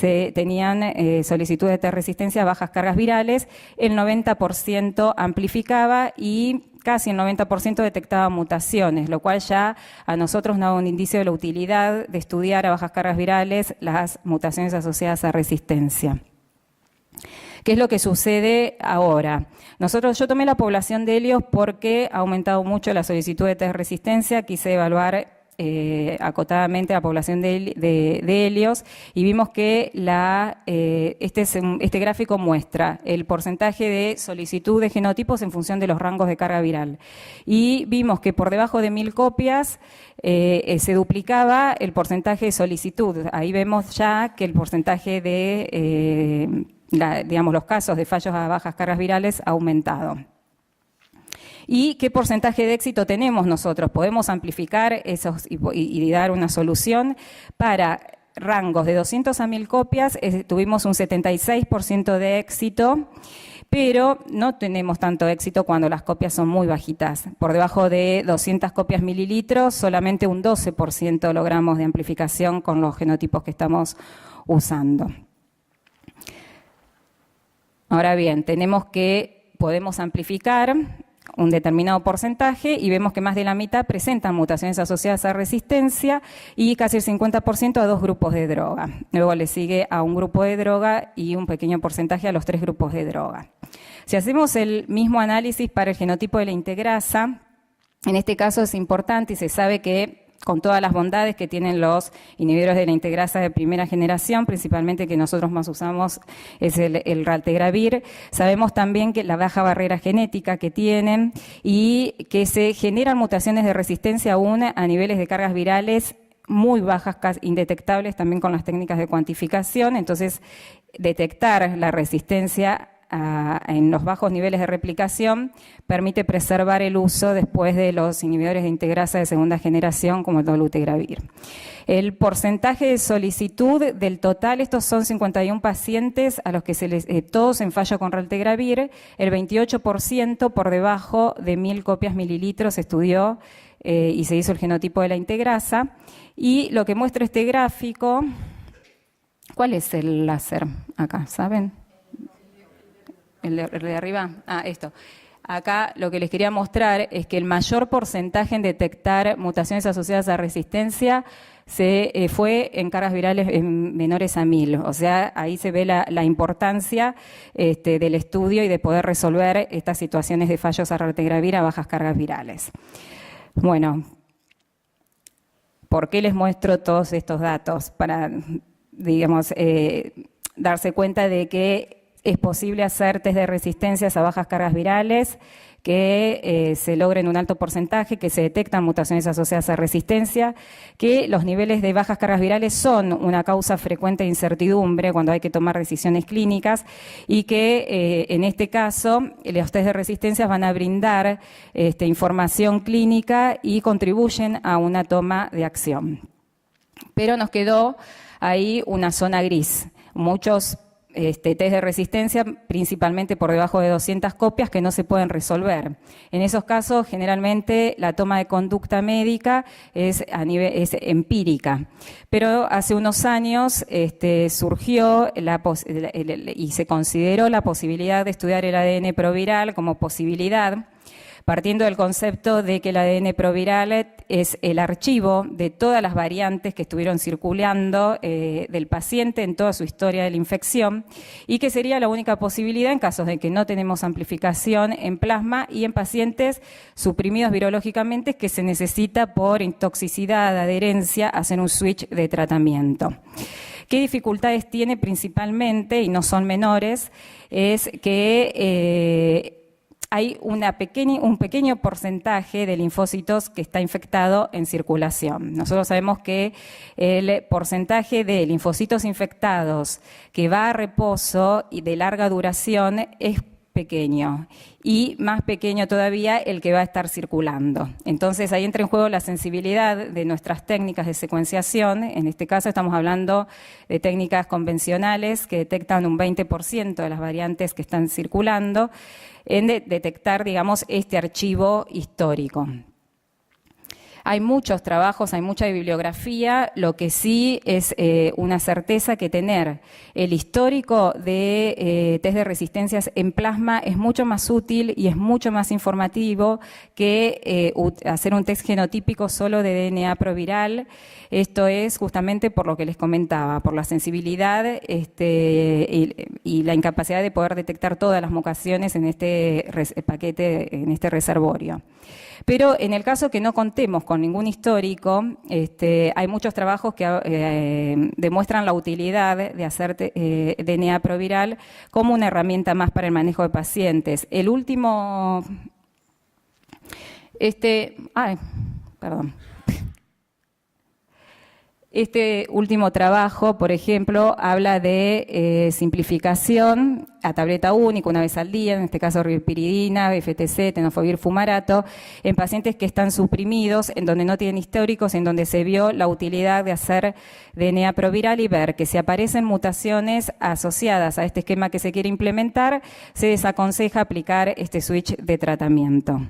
tenían solicitud de test de resistencia a bajas cargas virales, el 90% amplificaba y casi el 90% detectaba mutaciones, lo cual ya a nosotros nos da un indicio de la utilidad de estudiar a bajas cargas virales las mutaciones asociadas a resistencia. ¿Qué es lo que sucede ahora? Yo tomé la población de Helios porque ha aumentado mucho la solicitud de test de resistencia, quise evaluar acotadamente la población de Helios, y vimos que este gráfico muestra el porcentaje de solicitud de genotipos en función de los rangos de carga viral. Y vimos que por debajo de 1000 copias se duplicaba el porcentaje de solicitud. Ahí vemos ya que el porcentaje de los casos de fallos a bajas cargas virales ha aumentado. ¿Y qué porcentaje de éxito tenemos nosotros? Podemos amplificar esos y dar una solución para rangos de 200 a 1000 copias. Tuvimos un 76% de éxito, pero no tenemos tanto éxito cuando las copias son muy bajitas. Por debajo de 200 copias mililitros, solamente un 12% logramos de amplificación con los genotipos que estamos usando. Ahora bien, podemos amplificar un determinado porcentaje y vemos que más de la mitad presentan mutaciones asociadas a resistencia y casi el 50% a 2 grupos de droga. Luego le sigue a un grupo de droga y un pequeño porcentaje a los 3 grupos de droga. Si hacemos el mismo análisis para el genotipo de la integrasa, en este caso es importante y se sabe que con todas las bondades que tienen los inhibidores de la integrasa de primera generación, principalmente que nosotros más usamos es el raltegravir. Sabemos también que la baja barrera genética que tienen y que se generan mutaciones de resistencia aún a niveles de cargas virales muy bajas, casi indetectables también con las técnicas de cuantificación. Entonces, detectar la resistencia en los bajos niveles de replicación permite preservar el uso después de los inhibidores de integrasa de segunda generación como el dolutegravir. El porcentaje de solicitud del total, estos son 51 pacientes a los que se les, todos en fallo con raltegravir, el 28% por debajo de 1000 copias mililitros estudió y se hizo el genotipo de la integrasa. Y lo que muestra este gráfico, ¿cuál es el láser acá? ¿Saben? ¿El de arriba? Esto. Acá lo que les quería mostrar es que el mayor porcentaje en detectar mutaciones asociadas a resistencia fue en cargas virales menores a 1000. O sea, ahí se ve la importancia del estudio y de poder resolver estas situaciones de fallos a raltegravir a bajas cargas virales. Bueno, ¿por qué les muestro todos estos datos? Para, digamos, darse cuenta de que es posible hacer test de resistencias a bajas cargas virales, que se logren un alto porcentaje, que se detectan mutaciones asociadas a resistencia, que los niveles de bajas cargas virales son una causa frecuente de incertidumbre cuando hay que tomar decisiones clínicas y que en este caso los test de resistencias van a brindar información clínica y contribuyen a una toma de acción. Pero nos quedó ahí una zona gris. Muchos test de resistencia, principalmente por debajo de 200 copias, que no se pueden resolver. En esos casos, generalmente, la toma de conducta médica es empírica. Pero hace unos años surgió y se consideró la posibilidad de estudiar el ADN proviral como posibilidad, partiendo del concepto de que el ADN proviral es el archivo de todas las variantes que estuvieron circulando del paciente en toda su historia de la infección y que sería la única posibilidad en casos de que no tenemos amplificación en plasma y en pacientes suprimidos virológicamente que se necesita por intoxicidad, adherencia, hacer un switch de tratamiento. ¿Qué dificultades tiene principalmente, y no son menores? Es que hay un pequeño porcentaje de linfocitos que está infectado en circulación. Nosotros sabemos que el porcentaje de linfocitos infectados que va a reposo y de larga duración es pequeño y más pequeño todavía el que va a estar circulando. Entonces ahí entra en juego la sensibilidad de nuestras técnicas de secuenciación. En este caso estamos hablando de técnicas convencionales que detectan un 20% de las variantes que están circulando en detectar, digamos, este archivo histórico. Hay muchos trabajos, hay mucha bibliografía, lo que sí es una certeza que tener el histórico de test de resistencias en plasma es mucho más útil y es mucho más informativo que hacer un test genotípico solo de DNA proviral. Esto es justamente por lo que les comentaba, por la sensibilidad y la incapacidad de poder detectar todas las mutaciones en este paquete, en este reservorio. Pero en el caso que no contemos con ningún histórico, hay muchos trabajos que demuestran la utilidad de hacer DNA proviral como una herramienta más para el manejo de pacientes. El último, perdón. Este último trabajo, por ejemplo, habla de simplificación a tableta única una vez al día, en este caso rilpiridina, FTC, tenofovir fumarato, en pacientes que están suprimidos, en donde no tienen históricos, en donde se vio la utilidad de hacer DNA proviral y ver que si aparecen mutaciones asociadas a este esquema que se quiere implementar, se desaconseja aplicar este switch de tratamiento.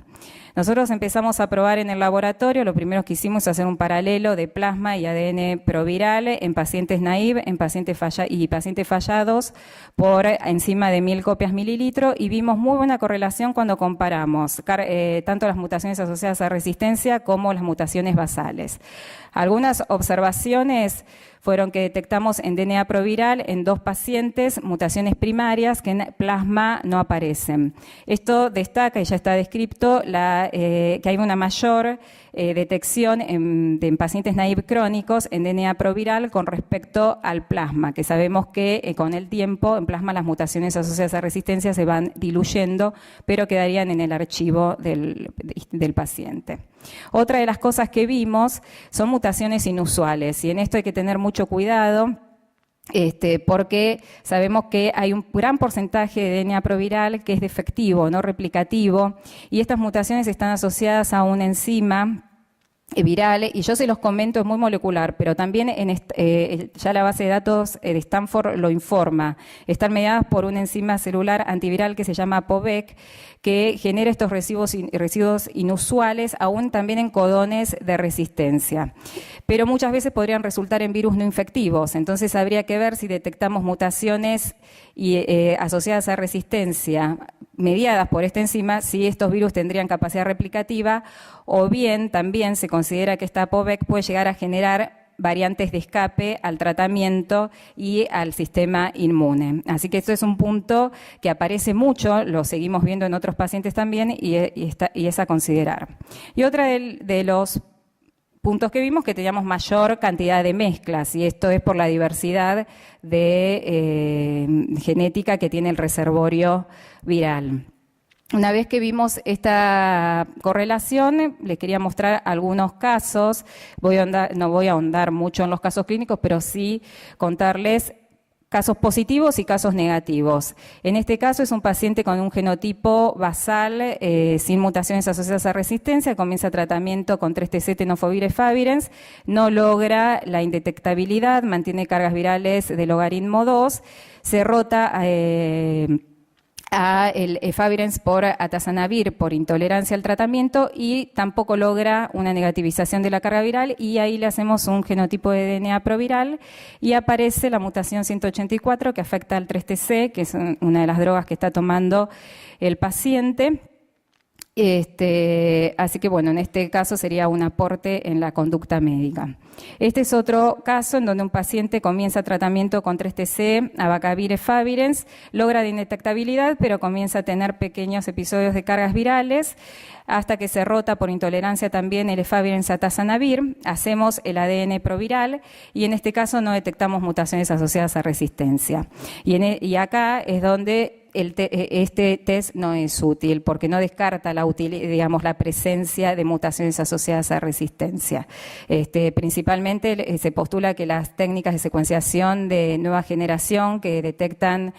Nosotros empezamos a probar en el laboratorio, lo primero que hicimos es hacer un paralelo de plasma y ADN proviral en pacientes naive y pacientes fallados por encima de 1000 copias mililitro y vimos muy buena correlación cuando comparamos tanto las mutaciones asociadas a resistencia como las mutaciones basales. Algunas observaciones fueron que detectamos en DNA proviral en 2 pacientes mutaciones primarias que en plasma no aparecen. Esto destaca, y ya está descrito, que hay una mayor detección en pacientes naive crónicos en DNA proviral con respecto al plasma, que sabemos que con el tiempo en plasma las mutaciones asociadas a resistencia se van diluyendo, pero quedarían en el archivo del paciente. Otra de las cosas que vimos son mutaciones inusuales, y en esto hay que tener mucho cuidado, porque sabemos que hay un gran porcentaje de DNA proviral que es defectivo, no replicativo, y estas mutaciones están asociadas a una enzima viral, y yo se los comento, es muy molecular, pero también ya la base de datos de Stanford lo informa. Están mediadas por una enzima celular antiviral que se llama POVEC, que genera estos residuos inusuales, aún también en codones de resistencia. Pero muchas veces podrían resultar en virus no infectivos, entonces habría que ver si detectamos mutaciones asociadas a resistencia mediadas por esta enzima, si estos virus tendrían capacidad replicativa, o bien también se considera que esta POVEC puede llegar a generar variantes de escape al tratamiento y al sistema inmune. Así que esto es un punto que aparece mucho, lo seguimos viendo en otros pacientes también, y es a considerar. Y otra de los puntos que vimos, que teníamos mayor cantidad de mezclas, y esto es por la diversidad de genética que tiene el reservorio viral. Una vez que vimos esta correlación, les quería mostrar algunos casos. No voy a ahondar mucho en los casos clínicos, pero sí contarles casos positivos y casos negativos. En este caso es un paciente con un genotipo basal sin mutaciones asociadas a resistencia, comienza tratamiento con 3TC, tenofovir, efavirenz, no logra la indetectabilidad, mantiene cargas virales de logaritmo 2, se rota a el efavirenz por atazanavir por intolerancia al tratamiento, y tampoco logra una negativización de la carga viral, y ahí le hacemos un genotipo de DNA proviral y aparece la mutación 184 que afecta al 3TC, que es una de las drogas que está tomando el paciente. Así que bueno, en este caso sería un aporte en la conducta médica. Este es otro caso en donde un paciente comienza tratamiento con 3TC, abacavir, efavirenz, logra la indetectabilidad, pero comienza a tener pequeños episodios de cargas virales, hasta que se rota por intolerancia también el efavirenz atazanavir, hacemos el ADN proviral, y en este caso no detectamos mutaciones asociadas a resistencia. Y acá es donde este test no es útil, porque no descarta la presencia de mutaciones asociadas a resistencia. Principalmente se postula que las técnicas de secuenciación de nueva generación que detectan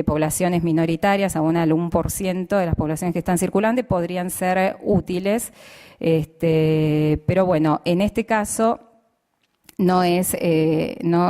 poblaciones minoritarias, aún al 1% de las poblaciones que están circulando, podrían ser útiles, pero bueno, en este caso no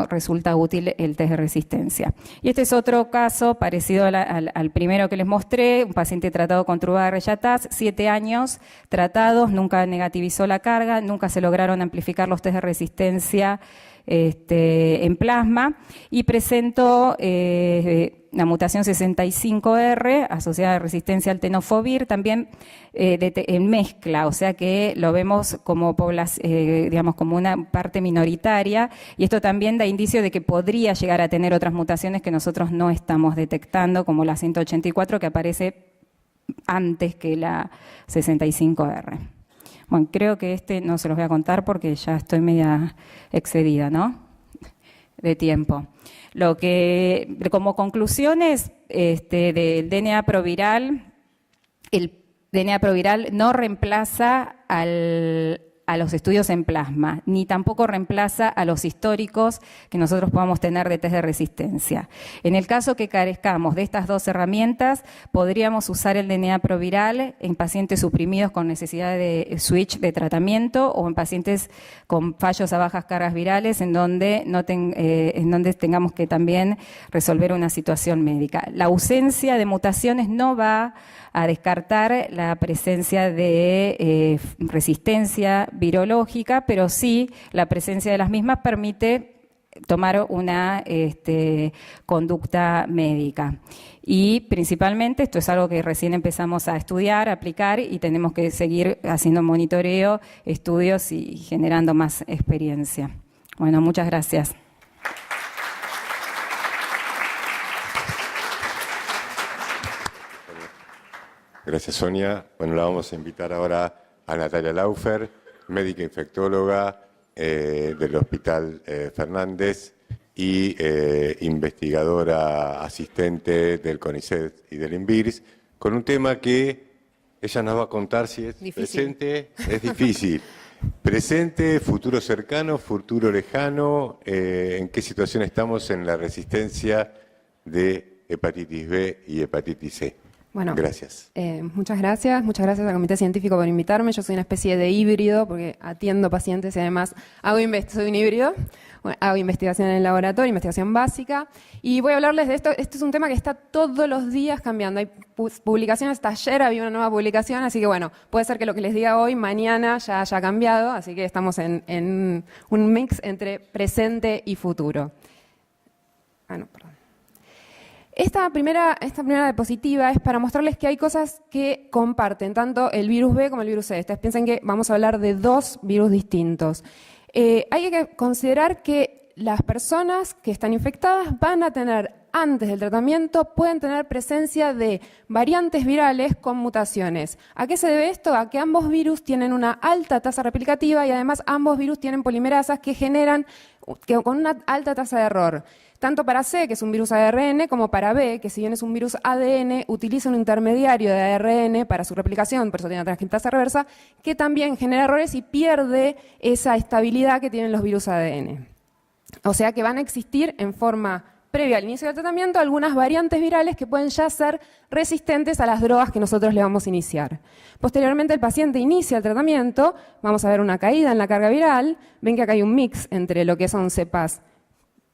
resulta útil el test de resistencia. Y este es otro caso parecido al primero que les mostré, un paciente tratado con Truvar-Reyataz, 7 años tratados, nunca negativizó la carga, nunca se lograron amplificar los test de resistencia en plasma, y presentó la mutación 65R asociada a resistencia al tenofovir, también en mezcla, o sea que lo vemos como como una parte minoritaria, y esto también da indicio de que podría llegar a tener otras mutaciones que nosotros no estamos detectando, como la 184 que aparece antes que la 65R. Bueno, creo que no se los voy a contar porque ya estoy media excedida, ¿no?, de tiempo. Lo que, como conclusiones del DNA proviral, el DNA proviral no reemplaza a los estudios en plasma, ni tampoco reemplaza a los históricos que nosotros podamos tener de test de resistencia. En el caso que carezcamos de estas dos herramientas, podríamos usar el DNA proviral en pacientes suprimidos con necesidad de switch de tratamiento, o en pacientes con fallos a bajas cargas virales en donde tengamos que también resolver una situación médica. La ausencia de mutaciones no va a descartar la presencia de resistencia virológica, pero sí la presencia de las mismas permite tomar una conducta médica. Y principalmente, esto es algo que recién empezamos a estudiar, a aplicar, y tenemos que seguir haciendo monitoreo, estudios y generando más experiencia. Bueno, muchas gracias. Gracias, Sonia. Bueno, la vamos a invitar ahora a Natalia Laufer, médica infectóloga del Hospital Fernández y investigadora asistente del CONICET y del INVIRS, con un tema que ella nos va a contar si es presente, es difícil. Presente, futuro cercano, futuro lejano, ¿en qué situación estamos en la resistencia de hepatitis B y hepatitis C? Bueno, gracias. Muchas gracias al Comité Científico por invitarme. Yo soy una especie de híbrido porque atiendo pacientes y además soy un híbrido. Bueno, hago investigación en el laboratorio, investigación básica, y voy a hablarles de esto. Este es un tema que está todos los días cambiando. Hay publicaciones, hasta ayer había una nueva publicación, así que bueno, puede ser que lo que les diga hoy, mañana ya haya cambiado, así que estamos en un mix entre presente y futuro. No, perdón. Esta primera diapositiva es para mostrarles que hay cosas que comparten, tanto el virus B como el virus C. Ustedes piensen que vamos a hablar de dos virus distintos. Hay que considerar que las personas que están infectadas van a tener, antes del tratamiento, pueden tener presencia de variantes virales con mutaciones. ¿A qué se debe esto? A que ambos virus tienen una alta tasa replicativa y además ambos virus tienen polimerasas que generan con una alta tasa de error. Tanto para C, que es un virus ARN, como para B, que si bien es un virus ADN, utiliza un intermediario de ARN para su replicación, por eso tiene una transcriptasa reversa, que también genera errores y pierde esa estabilidad que tienen los virus ADN. O sea que van a existir en forma previa al inicio del tratamiento algunas variantes virales que pueden ya ser resistentes a las drogas que nosotros le vamos a iniciar. Posteriormente el paciente inicia el tratamiento, vamos a ver una caída en la carga viral, ven que acá hay un mix entre lo que son cepas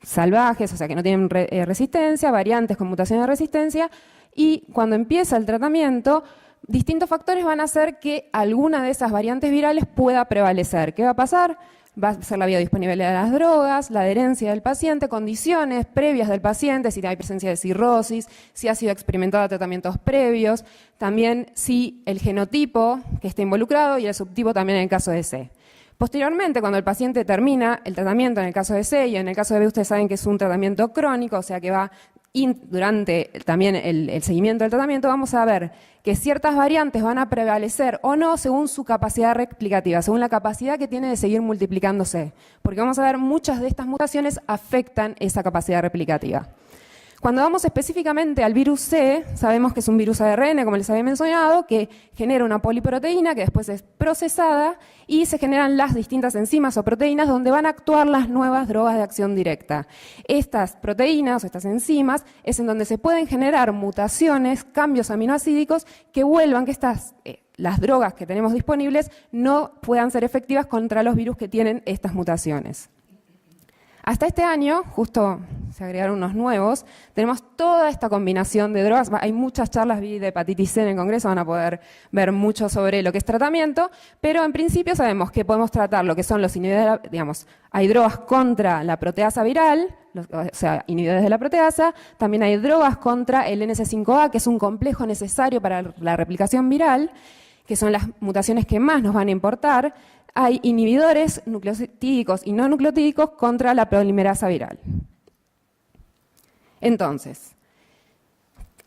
salvajes, o sea que no tienen resistencia, variantes con mutación de resistencia, y cuando empieza el tratamiento, distintos factores van a hacer que alguna de esas variantes virales pueda prevalecer. ¿Qué va a pasar? Va a ser la biodisponibilidad de las drogas, la adherencia del paciente, condiciones previas del paciente, si hay presencia de cirrosis, si ha sido experimentado a tratamientos previos, también si el genotipo que está involucrado y el subtipo también en el caso de C. Posteriormente, cuando el paciente termina el tratamiento, en el caso de C y en el caso de B, ustedes saben que es un tratamiento crónico, o sea que va durante también el seguimiento del tratamiento, vamos a ver que ciertas variantes van a prevalecer o no según su capacidad replicativa, según la capacidad que tiene de seguir multiplicándose. Porque vamos a ver muchas de estas mutaciones afectan esa capacidad replicativa. Cuando vamos específicamente al virus C, sabemos que es un virus ARN, como les había mencionado, que genera una poliproteína que después es procesada y se generan las distintas enzimas o proteínas donde van a actuar las nuevas drogas de acción directa. Estas proteínas o estas enzimas es en donde se pueden generar mutaciones, cambios aminoácidicos que vuelvan que las drogas que tenemos disponibles no puedan ser efectivas contra los virus que tienen estas mutaciones. Hasta este año, justo se agregaron unos nuevos, tenemos toda esta combinación de drogas. Hay muchas charlas de hepatitis C en el Congreso, van a poder ver mucho sobre lo que es tratamiento, pero en principio sabemos que podemos tratar lo que son los inhibidores, digamos, hay drogas contra la proteasa viral, o sea, inhibidores de la proteasa, también hay drogas contra el NS5A, que es un complejo necesario para la replicación viral, que son las mutaciones que más nos van a importar. Hay inhibidores nucleotídicos y no nucleotídicos contra la polimerasa viral. Entonces,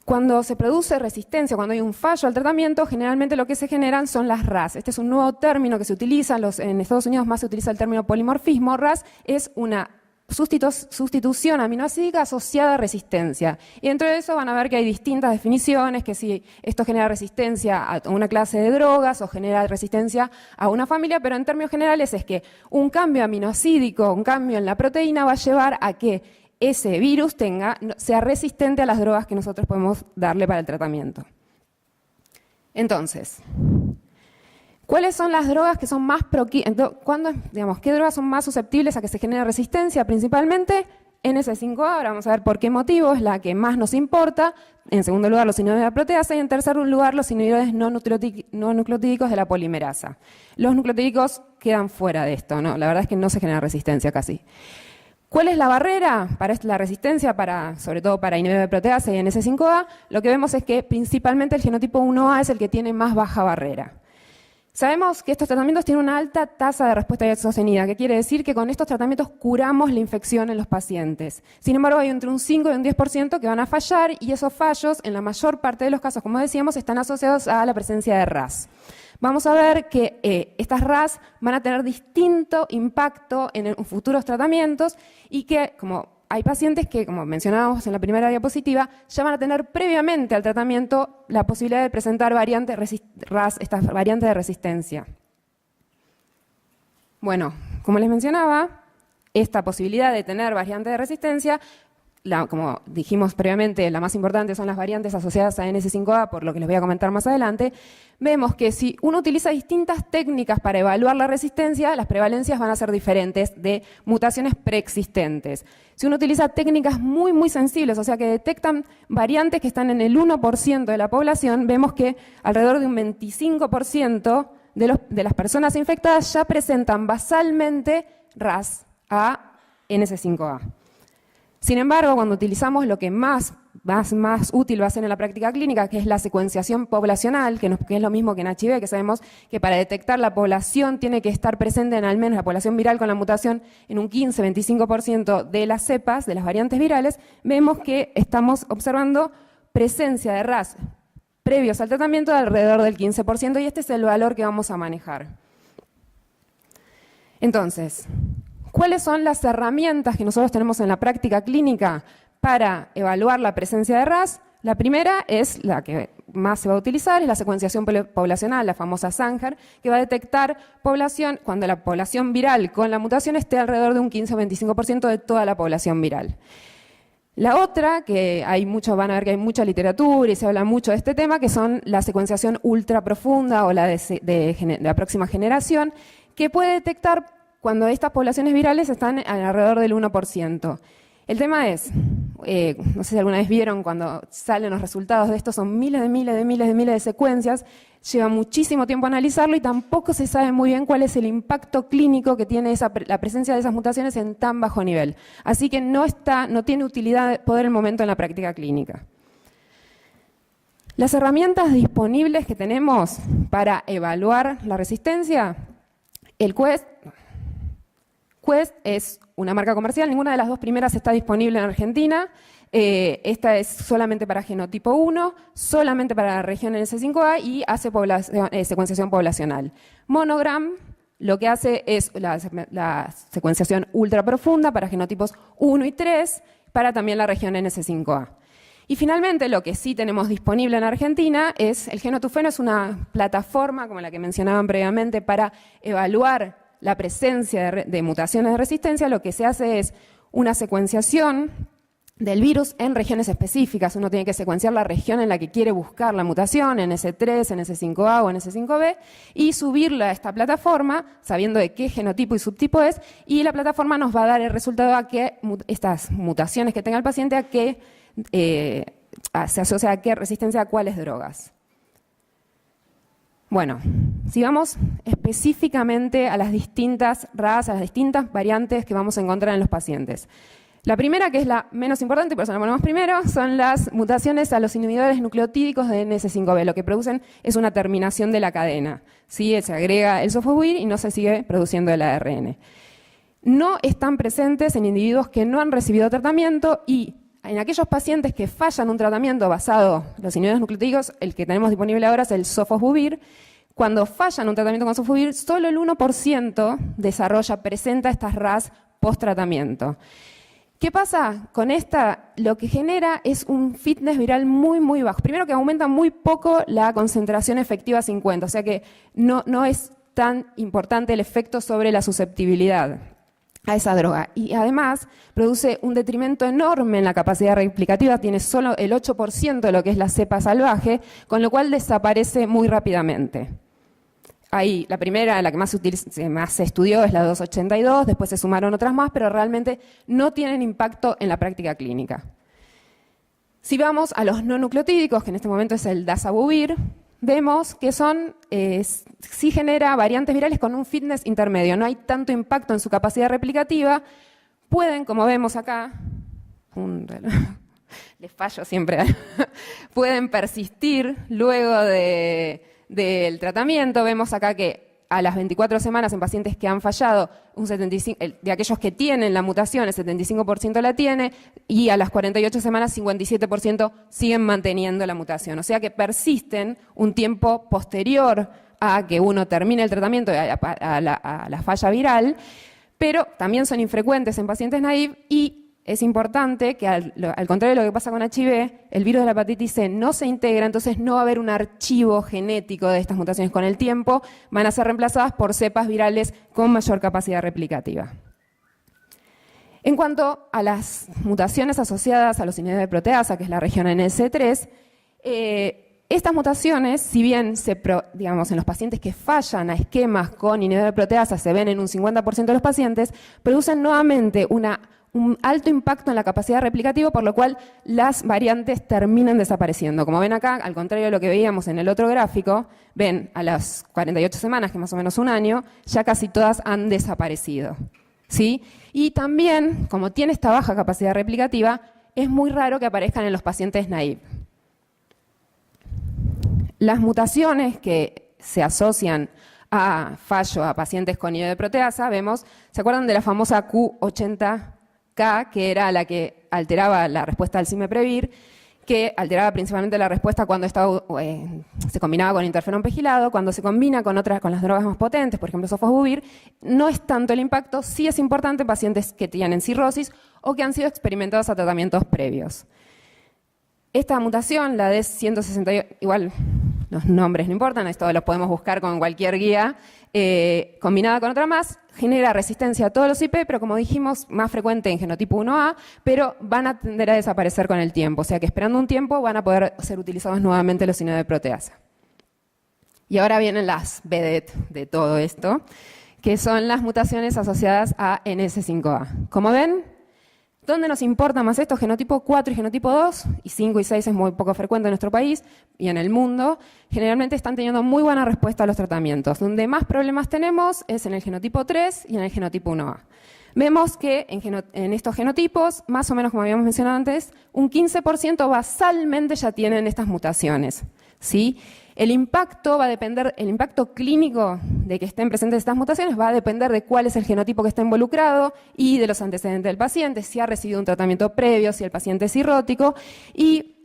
cuando se produce resistencia, cuando hay un fallo al tratamiento, generalmente lo que se generan son las RAS. Este es un nuevo término que se utiliza, en Estados Unidos más se utiliza el término polimorfismo. RAS es una sustitución aminoácidica asociada a resistencia. Y dentro de eso van a ver que hay distintas definiciones, que si esto genera resistencia a una clase de drogas o genera resistencia a una familia, pero en términos generales es que un cambio aminoácidico, un cambio en la proteína va a llevar a que ese virus sea resistente a las drogas que nosotros podemos darle para el tratamiento. Entonces, ¿cuáles son las drogas que son más qué drogas son más susceptibles a que se genere resistencia? Principalmente NS5A, ahora vamos a ver por qué motivo, es la que más nos importa. En segundo lugar, los inhibidores de la proteasa y en tercer lugar, los inhibidores no nucleotídicos de la polimerasa. Los nucleotídicos quedan fuera de esto, ¿no? La verdad es que no se genera resistencia casi. ¿Cuál es la barrera para la resistencia, sobre todo para inhibidores de proteasa y NS5A? Lo que vemos es que principalmente el genotipo 1A es el que tiene más baja barrera. Sabemos que estos tratamientos tienen una alta tasa de respuesta sostenida, que quiere decir que con estos tratamientos curamos la infección en los pacientes. Sin embargo, hay entre un 5 y un 10% que van a fallar, y esos fallos, en la mayor parte de los casos, como decíamos, están asociados a la presencia de RAS. Vamos a ver que estas RAS van a tener distinto impacto en futuros tratamientos y que, como hay pacientes que, como mencionábamos en la primera diapositiva, ya van a tener previamente al tratamiento la posibilidad de presentar RAS, estas variantes de resistencia. Bueno, como les mencionaba, esta posibilidad de tener variantes de resistencia, como dijimos previamente, la más importante son las variantes asociadas a NS5A, por lo que les voy a comentar más adelante. Vemos que si uno utiliza distintas técnicas para evaluar la resistencia, las prevalencias van a ser diferentes de mutaciones preexistentes. Si uno utiliza técnicas muy, muy sensibles, o sea que detectan variantes que están en el 1% de la población, vemos que alrededor de un 25% de las personas infectadas ya presentan basalmente RAS a NS5A. Sin embargo, cuando utilizamos lo que más útil va a ser en la práctica clínica, que es la secuenciación poblacional, que es lo mismo que en HIV, que sabemos que para detectar la población tiene que estar presente en al menos la población viral con la mutación en un 15-25% de las cepas, de las variantes virales, vemos que estamos observando presencia de RAS previos al tratamiento de alrededor del 15%, y este es el valor que vamos a manejar. Entonces, ¿cuáles son las herramientas que nosotros tenemos en la práctica clínica para evaluar la presencia de RAS? La primera es la que más se va a utilizar, es la secuenciación poblacional, la famosa Sanger, que va a detectar población cuando la población viral con la mutación esté alrededor de un 15 o 25% de toda la población viral. La otra, que van a ver que hay mucha literatura y se habla mucho de este tema, que son la secuenciación ultra profunda o la de la próxima generación, que puede detectar cuando estas poblaciones virales están alrededor del 1%. El tema es, no sé si alguna vez vieron cuando salen los resultados de esto, son miles de secuencias, lleva muchísimo tiempo analizarlo y tampoco se sabe muy bien cuál es el impacto clínico que tiene la presencia de esas mutaciones en tan bajo nivel. Así que no tiene utilidad por el momento en la práctica clínica. Las herramientas disponibles que tenemos para evaluar la resistencia, el Quest es una marca comercial, ninguna de las dos primeras está disponible en Argentina. Esta es solamente para genotipo 1, solamente para la región NS5A y hace secuenciación poblacional. Monogram lo que hace es la secuenciación ultra profunda para genotipos 1 y 3, para también la región NS5A. Y finalmente, lo que sí tenemos disponible en Argentina es el Genotufeno, es una plataforma, como la que mencionaban previamente, para evaluar la presencia de mutaciones de resistencia. Lo que se hace es una secuenciación del virus en regiones específicas. Uno tiene que secuenciar la región en la que quiere buscar la mutación, NS3, NS5A o NS5B, y subirla a esta plataforma, sabiendo de qué genotipo y subtipo es, y la plataforma nos va a dar el resultado a que estas mutaciones que tenga el paciente, a qué se asocia a qué resistencia a cuáles drogas. Bueno, si vamos específicamente a las distintas RAS, a las distintas variantes que vamos a encontrar en los pacientes. La primera, que es la menos importante, por eso la ponemos primero, son las mutaciones a los inhibidores nucleotídicos de NS5B. Lo que producen es una terminación de la cadena. ¿Sí? Se agrega el sofosbuvir y no se sigue produciendo el ARN. No están presentes en individuos que no han recibido tratamiento, y en aquellos pacientes que fallan un tratamiento basado en los inhibidores nucleotídicos, el que tenemos disponible ahora es el sofosbuvir. Cuando fallan un tratamiento con sofosbuvir, solo el 1% presenta estas RAS post-tratamiento. ¿Qué pasa con esta? Lo que genera es un fitness viral muy, muy bajo. Primero, que aumenta muy poco la concentración efectiva a 50, o sea que no es tan importante el efecto sobre la susceptibilidad a esa droga. Y además produce un detrimento enorme en la capacidad replicativa, tiene solo el 8% de lo que es la cepa salvaje, con lo cual desaparece muy rápidamente. Ahí, la primera, la que más se estudió es la 282, después se sumaron otras más, pero realmente no tienen impacto en la práctica clínica. Si vamos a los no nucleotídicos, que en este momento es el dazabuvir, vemos que sí genera variantes virales con un fitness intermedio, no hay tanto impacto en su capacidad replicativa, pueden, como vemos acá, les fallo siempre, pueden persistir luego de del tratamiento. Vemos acá que a las 24 semanas en pacientes que han fallado, de aquellos que tienen la mutación, el 75% la tiene, y a las 48 semanas 57% siguen manteniendo la mutación. O sea que persisten un tiempo posterior a que uno termine el tratamiento, a la falla viral, pero también son infrecuentes en pacientes naive y es importante que, al contrario de lo que pasa con HIV, el virus de la hepatitis C no se integra, entonces no va a haber un archivo genético de estas mutaciones. Con el tiempo van a ser reemplazadas por cepas virales con mayor capacidad replicativa. En cuanto a las mutaciones asociadas a los inhibidores de proteasa, que es la región NS3, estas mutaciones, si bien digamos, en los pacientes que fallan a esquemas con inhibidores de proteasa se ven en un 50% de los pacientes, producen nuevamente un alto impacto en la capacidad replicativa, por lo cual las variantes terminan desapareciendo. Como ven acá, al contrario de lo que veíamos en el otro gráfico, ven a las 48 semanas, que es más o menos un año, ya casi todas han desaparecido, ¿sí? Y también, como tiene esta baja capacidad replicativa, es muy raro que aparezcan en los pacientes naive. Las mutaciones que se asocian a fallo a pacientes con inhibidor de proteasa, vemos, ¿se acuerdan de la famosa Q80K, que era la que alteraba la respuesta al cimeprevir, que alteraba principalmente la respuesta cuando se combinaba con interferón pegilado, cuando se combina con las drogas más potentes, por ejemplo sofosbuvir, no es tanto el impacto, sí es importante en pacientes que tienen cirrosis o que han sido experimentados a tratamientos previos. Esta mutación, la D168, igual los nombres no importan, esto lo podemos buscar con cualquier guía, combinada con otra más, genera resistencia a todos los IP, pero como dijimos, más frecuente en genotipo 1A, pero van a tender a desaparecer con el tiempo, o sea que esperando un tiempo van a poder ser utilizados nuevamente los inhibidores de proteasa. Y ahora vienen las vedettes de todo esto, que son las mutaciones asociadas a NS5A. Como ven, ¿dónde nos importa más esto? Genotipo 4 y genotipo 2, y 5 y 6 es muy poco frecuente en nuestro país y en el mundo. Generalmente están teniendo muy buena respuesta a los tratamientos. Donde más problemas tenemos es en el genotipo 3 y en el genotipo 1A. Vemos que en estos genotipos, más o menos como habíamos mencionado antes, un 15% basalmente ya tienen estas mutaciones, ¿sí? El impacto va a depender, el impacto clínico de que estén presentes estas mutaciones va a depender de cuál es el genotipo que está involucrado y de los antecedentes del paciente, si ha recibido un tratamiento previo, si el paciente es cirrótico. Y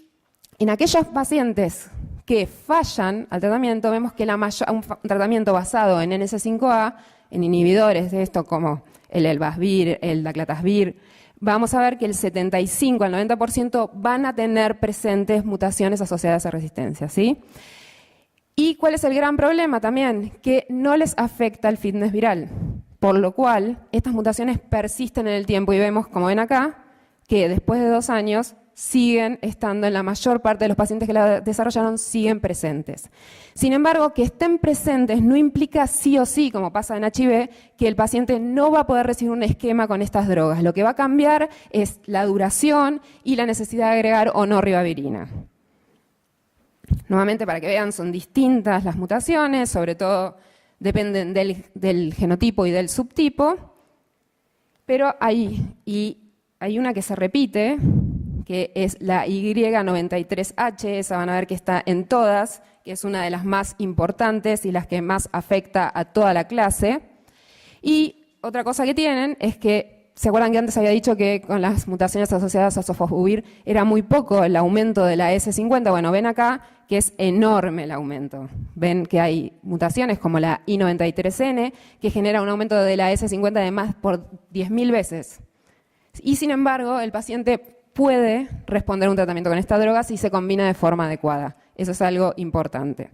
en aquellos pacientes que fallan al tratamiento, vemos que un tratamiento basado en NS5A, en inhibidores de esto como el Elbasvir, el Daclatasvir, vamos a ver que el 75 al 90% van a tener presentes mutaciones asociadas a resistencia, ¿sí? ¿Y cuál es el gran problema también? Que no les afecta el fitness viral, por lo cual estas mutaciones persisten en el tiempo y vemos, como ven acá, que después de 2 años siguen estando en la mayor parte de los pacientes que la desarrollaron, siguen presentes. Sin embargo, que estén presentes no implica sí o sí, como pasa en HIV, que el paciente no va a poder recibir un esquema con estas drogas. Lo que va a cambiar es la duración y la necesidad de agregar o no ribavirina. Nuevamente, para que vean, son distintas las mutaciones, sobre todo dependen del genotipo y del subtipo, pero hay una que se repite, que es la Y93H, esa van a ver que está en todas, que es una de las más importantes y las que más afecta a toda la clase. Y otra cosa que tienen es que, ¿se acuerdan que antes había dicho que con las mutaciones asociadas a sofosbuvir era muy poco el aumento de la S50? Bueno, ven acá que es enorme el aumento. Ven que hay mutaciones como la I93N que genera un aumento de la S50 de más por 10.000 veces. Y sin embargo, el paciente puede responder a un tratamiento con esta droga si se combina de forma adecuada. Eso es algo importante.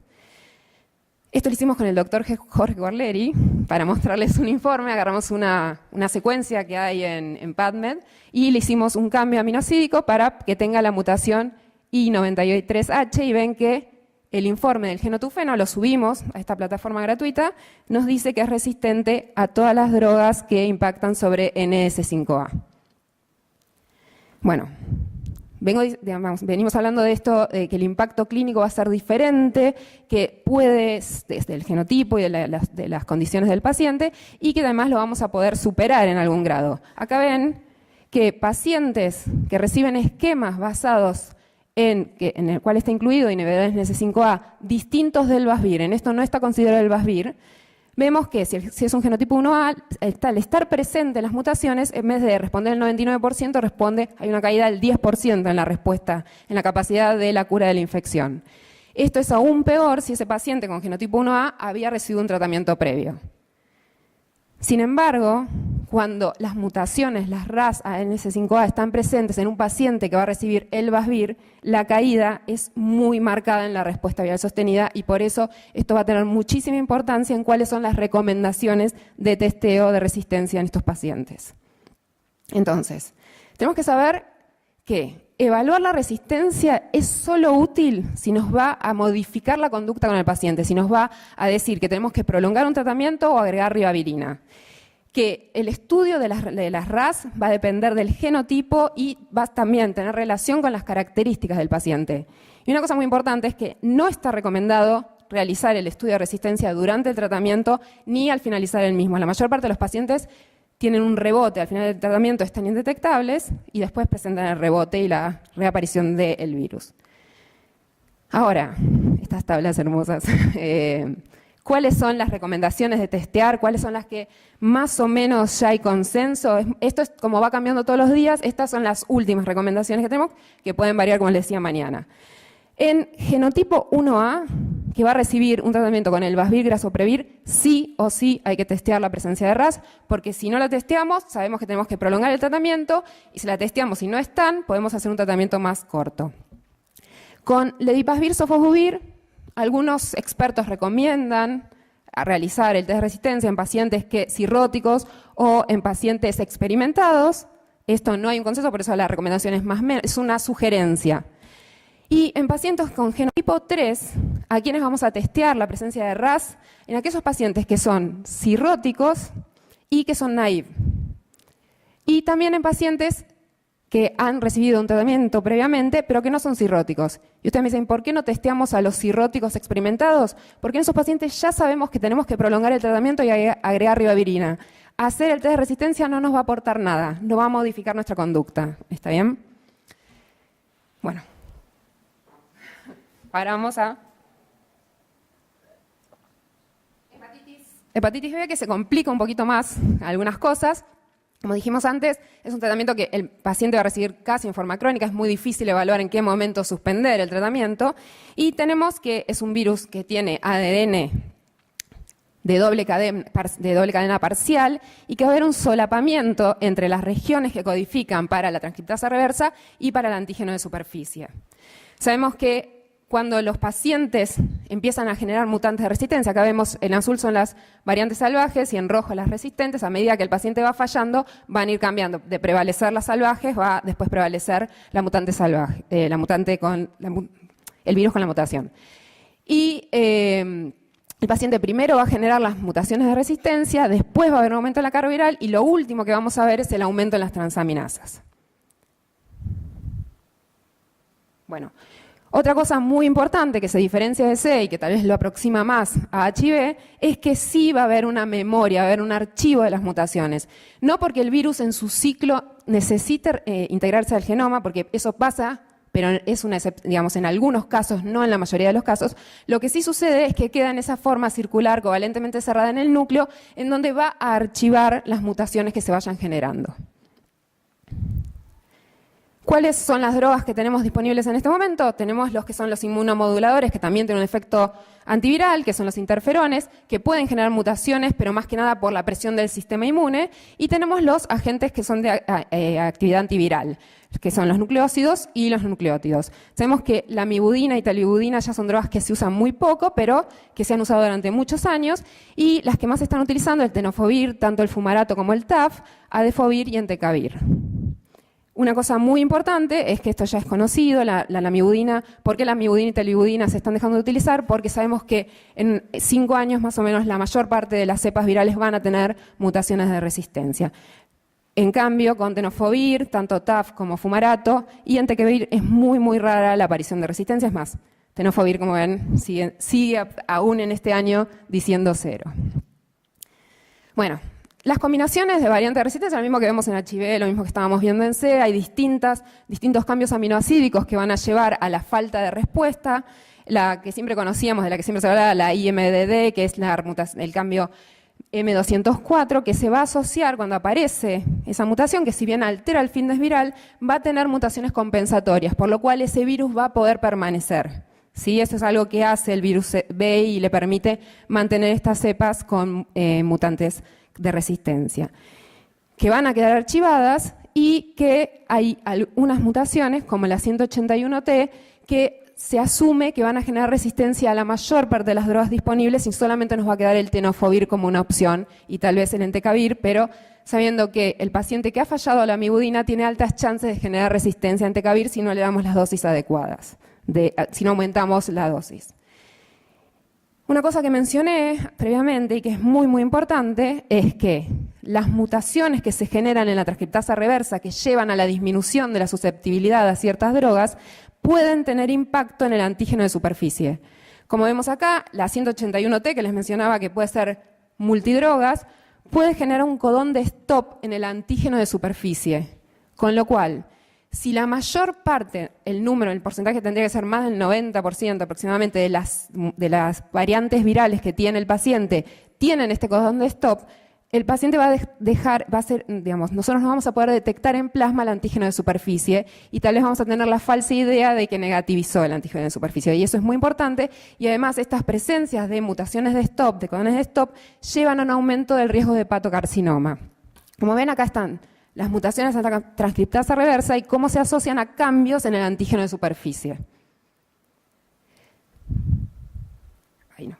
Esto lo hicimos con el doctor Jorge Guarleri para mostrarles un informe. Agarramos una secuencia que hay en PubMed y le hicimos un cambio aminosídico para que tenga la mutación I93H y ven que el informe del genotufeno, lo subimos a esta plataforma gratuita, nos dice que es resistente a todas las drogas que impactan sobre NS5A. Bueno, venimos hablando de esto, de que el impacto clínico va a ser diferente, que puede, desde el genotipo y de las condiciones del paciente, y que además lo vamos a poder superar en algún grado. Acá ven que pacientes que reciben esquemas basados en el cual está incluido inhibidores NS5A distintos del VASBIR, en esto no está considerado el VASBIR, vemos que si es un genotipo 1A, al estar presente en las mutaciones, en vez de responder el 99%, hay una caída del 10% en la respuesta, en la capacidad de la cura de la infección. Esto es aún peor si ese paciente con genotipo 1A había recibido un tratamiento previo. Sin embargo, cuando las mutaciones, las RAS NS5A, están presentes en un paciente que va a recibir el VASBIR, la caída es muy marcada en la respuesta viral sostenida y por eso esto va a tener muchísima importancia en cuáles son las recomendaciones de testeo de resistencia en estos pacientes. Entonces, tenemos que saber que evaluar la resistencia es solo útil si nos va a modificar la conducta con el paciente, si nos va a decir que tenemos que prolongar un tratamiento o agregar ribavirina. Que el estudio de las RAS va a depender del genotipo y va a también tener relación con las características del paciente. Y una cosa muy importante es que no está recomendado realizar el estudio de resistencia durante el tratamiento ni al finalizar el mismo. La mayor parte de los pacientes tienen un rebote al final del tratamiento, están indetectables y después presentan el rebote y la reaparición del virus. Ahora, estas tablas hermosas. ¿Cuáles son las recomendaciones de testear? ¿Cuáles son las que más o menos ya hay consenso? Esto es como va cambiando todos los días. Estas son las últimas recomendaciones que tenemos, que pueden variar, como les decía, mañana. En genotipo 1A, que va a recibir un tratamiento con el VASBIR, Grasoprevir, sí o sí hay que testear la presencia de RAS, porque si no la testeamos, sabemos que tenemos que prolongar el tratamiento, y si la testeamos y no están, podemos hacer un tratamiento más corto. Con Ledipasvir, Sofosbuvir, algunos expertos recomiendan realizar el test de resistencia en pacientes cirróticos o en pacientes experimentados. Esto no hay un consenso, por eso la recomendación es una sugerencia. Y en pacientes con genotipo 3, a quienes vamos a testear la presencia de RAS, en aquellos pacientes que son cirróticos y que son naive. Y también en pacientes que han recibido un tratamiento previamente, pero que no son cirróticos. Y ustedes me dicen, ¿por qué no testeamos a los cirróticos experimentados? Porque en esos pacientes ya sabemos que tenemos que prolongar el tratamiento y agregar ribavirina. Hacer el test de resistencia no nos va a aportar nada, no va a modificar nuestra conducta. ¿Está bien? Bueno. Ahora vamos a hepatitis B, que se complica un poquito más algunas cosas. Como dijimos antes, es un tratamiento que el paciente va a recibir casi en forma crónica, es muy difícil evaluar en qué momento suspender el tratamiento. Y tenemos que es un virus que tiene ADN de doble cadena parcial y que va a haber un solapamiento entre las regiones que codifican para la transcriptasa reversa y para el antígeno de superficie. Sabemos que cuando los pacientes empiezan a generar mutantes de resistencia, acá vemos en azul son las variantes salvajes y en rojo las resistentes, a medida que el paciente va fallando, van a ir cambiando. De prevalecer las salvajes, va a después prevalecer la mutante salvaje, el virus con la mutación. Y el paciente primero va a generar las mutaciones de resistencia, después va a haber un aumento en la carga viral y lo último que vamos a ver es el aumento en las transaminasas. Bueno. Otra cosa muy importante que se diferencia de C y que tal vez lo aproxima más a HIV es que sí va a haber una memoria, va a haber un archivo de las mutaciones. No porque el virus en su ciclo necesite integrarse al genoma, porque eso pasa, pero es digamos, en algunos casos, no en la mayoría de los casos. Lo que sí sucede es que queda en esa forma circular covalentemente cerrada en el núcleo, en donde va a archivar las mutaciones que se vayan generando. ¿Cuáles son las drogas que tenemos disponibles en este momento? Tenemos los que son los inmunomoduladores, que también tienen un efecto antiviral, que son los interferones, que pueden generar mutaciones, pero más que nada por la presión del sistema inmune. Y tenemos los agentes que son de actividad antiviral, que son los nucleócidos y los nucleótidos. Sabemos que la mibudina y talibudina ya son drogas que se usan muy poco, pero que se han usado durante muchos años. Y las que más se están utilizando, el tenofovir, tanto el fumarato como el TAF, adefovir y entecavir. Una cosa muy importante es que esto ya es conocido, la lamivudina. ¿Por qué la lamivudina y talibudina se están dejando de utilizar? Porque sabemos que en 5 años más o menos la mayor parte de las cepas virales van a tener mutaciones de resistencia. En cambio, con tenofovir, tanto TAF como fumarato y entecavir es muy, muy rara la aparición de resistencia. Es más, tenofovir, como ven, sigue aún en este año diciendo 0. Bueno. Las combinaciones de variantes de resistencia, lo mismo que vemos en HIV, lo mismo que estábamos viendo en C, hay distintos cambios aminoácidicos que van a llevar a la falta de respuesta. La que siempre conocíamos, de la que siempre se hablaba, la IMDD, que es el cambio M204, que se va a asociar cuando aparece esa mutación, que si bien altera el fitness viral, va a tener mutaciones compensatorias, por lo cual ese virus va a poder permanecer. ¿Sí? Eso es algo que hace el virus B y le permite mantener estas cepas con mutantes de resistencia, que van a quedar archivadas y que hay algunas mutaciones, como la 181T, que se asume que van a generar resistencia a la mayor parte de las drogas disponibles y solamente nos va a quedar el tenofovir como una opción y tal vez el entecavir, pero sabiendo que el paciente que ha fallado a la amibudina tiene altas chances de generar resistencia a entecavir si no le damos las dosis adecuadas, si no aumentamos la dosis. Una cosa que mencioné previamente y que es muy, muy importante es que las mutaciones que se generan en la transcriptasa reversa que llevan a la disminución de la susceptibilidad a ciertas drogas pueden tener impacto en el antígeno de superficie. Como vemos acá, la 181T que les mencionaba que puede ser multidrogas, puede generar un codón de stop en el antígeno de superficie. Con lo cual, si la mayor parte, el porcentaje tendría que ser más del 90% aproximadamente de las variantes virales que tiene el paciente, tienen este codón de stop, el paciente nosotros no vamos a poder detectar en plasma el antígeno de superficie y tal vez vamos a tener la falsa idea de que negativizó el antígeno de superficie. Y eso es muy importante. Y además estas presencias de mutaciones de stop, de codones de stop, llevan a un aumento del riesgo de hepatocarcinoma. Como ven, acá están las mutaciones en la transcriptasa reversa y cómo se asocian a cambios en el antígeno de superficie. Ahí no.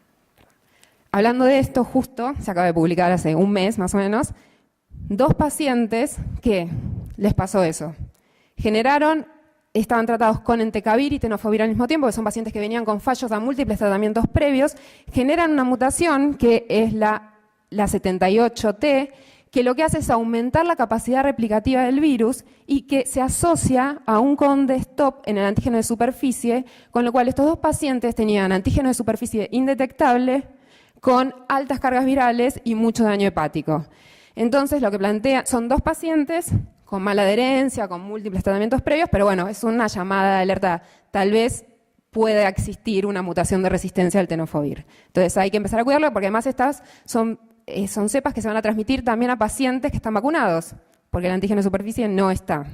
Hablando de esto, justo, se acaba de publicar hace un mes más o menos, 2 pacientes que les pasó eso. Estaban tratados con entecavir y tenofovir al mismo tiempo, que son pacientes que venían con fallos a múltiples tratamientos previos, generan una mutación que es la 78T, que lo que hace es aumentar la capacidad replicativa del virus y que se asocia a un codón de stop en el antígeno de superficie, con lo cual estos 2 pacientes tenían antígeno de superficie indetectable, con altas cargas virales y mucho daño hepático. Entonces, lo que plantea son 2 pacientes con mala adherencia, con múltiples tratamientos previos, pero bueno, es una llamada de alerta. Tal vez pueda existir una mutación de resistencia al tenofovir. Entonces, hay que empezar a cuidarlo porque además estas son cepas que se van a transmitir también a pacientes que están vacunados, porque el antígeno de superficie no está.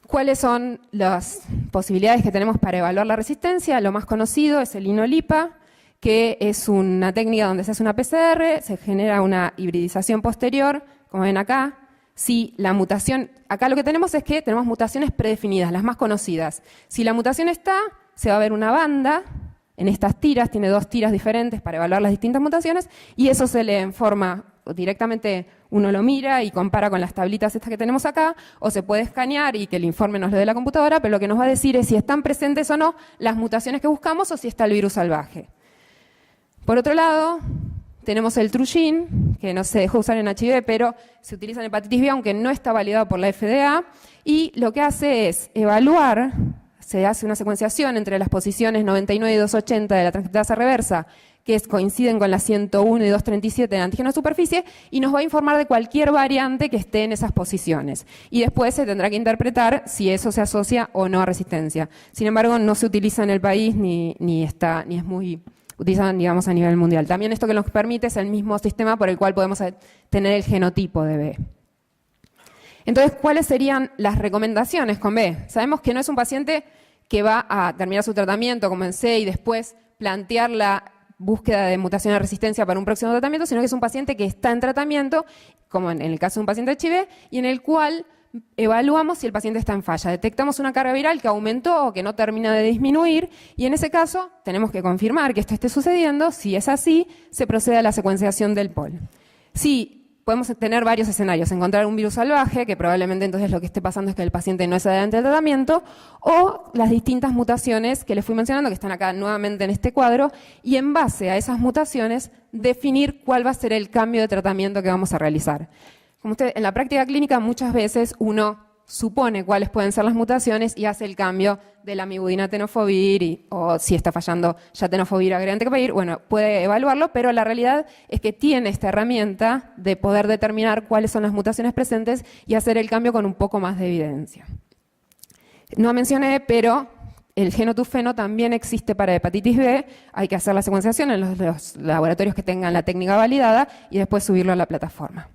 ¿Cuáles son las posibilidades que tenemos para evaluar la resistencia? Lo más conocido es el INOLIPA, que es una técnica donde se hace una PCR, se genera una hibridización posterior, como ven acá. Si la mutación, acá lo que tenemos es que tenemos mutaciones predefinidas, las más conocidas. Si la mutación está, se va a ver una banda en estas tiras, tiene 2 tiras diferentes para evaluar las distintas mutaciones, y eso se lee en forma, directamente uno lo mira y compara con las tablitas estas que tenemos acá, o se puede escanear y que el informe nos lo dé la computadora, pero lo que nos va a decir es si están presentes o no las mutaciones que buscamos o si está el virus salvaje. Por otro lado, tenemos el TrueGene, que no se dejó usar en HIV, pero se utiliza en hepatitis B, aunque no está validado por la FDA, y lo que hace es evaluar, se hace una secuenciación entre las posiciones 99 y 280 de la transcriptasa reversa, que coinciden con las 101 y 237 del antígeno de superficie, y nos va a informar de cualquier variante que esté en esas posiciones. Y después se tendrá que interpretar si eso se asocia o no a resistencia. Sin embargo, no se utiliza en el país ni es muy utilizado, digamos, a nivel mundial. También esto que nos permite es el mismo sistema por el cual podemos tener el genotipo de B. Entonces, ¿cuáles serían las recomendaciones con B? Sabemos que no es un paciente que va a terminar su tratamiento, como en C, y después plantear la búsqueda de mutación de resistencia para un próximo tratamiento, sino que es un paciente que está en tratamiento, como en el caso de un paciente de HIV, y en el cual evaluamos si el paciente está en falla. Detectamos una carga viral que aumentó o que no termina de disminuir, y en ese caso tenemos que confirmar que esto esté sucediendo. Si es así, se procede a la secuenciación del POL. Si podemos tener varios escenarios, encontrar un virus salvaje, que probablemente entonces lo que esté pasando es que el paciente no es adherente al tratamiento, o las distintas mutaciones que les fui mencionando, que están acá nuevamente en este cuadro, y en base a esas mutaciones definir cuál va a ser el cambio de tratamiento que vamos a realizar. Como en la práctica clínica muchas veces uno supone cuáles pueden ser las mutaciones y hace el cambio de la amibudina tenofovir o si está fallando ya tenofovir agregante capair, bueno, puede evaluarlo, pero la realidad es que tiene esta herramienta de poder determinar cuáles son las mutaciones presentes y hacer el cambio con un poco más de evidencia. No mencioné, pero el genotufeno también existe para hepatitis B, hay que hacer la secuenciación en los laboratorios que tengan la técnica validada y después subirlo a la plataforma.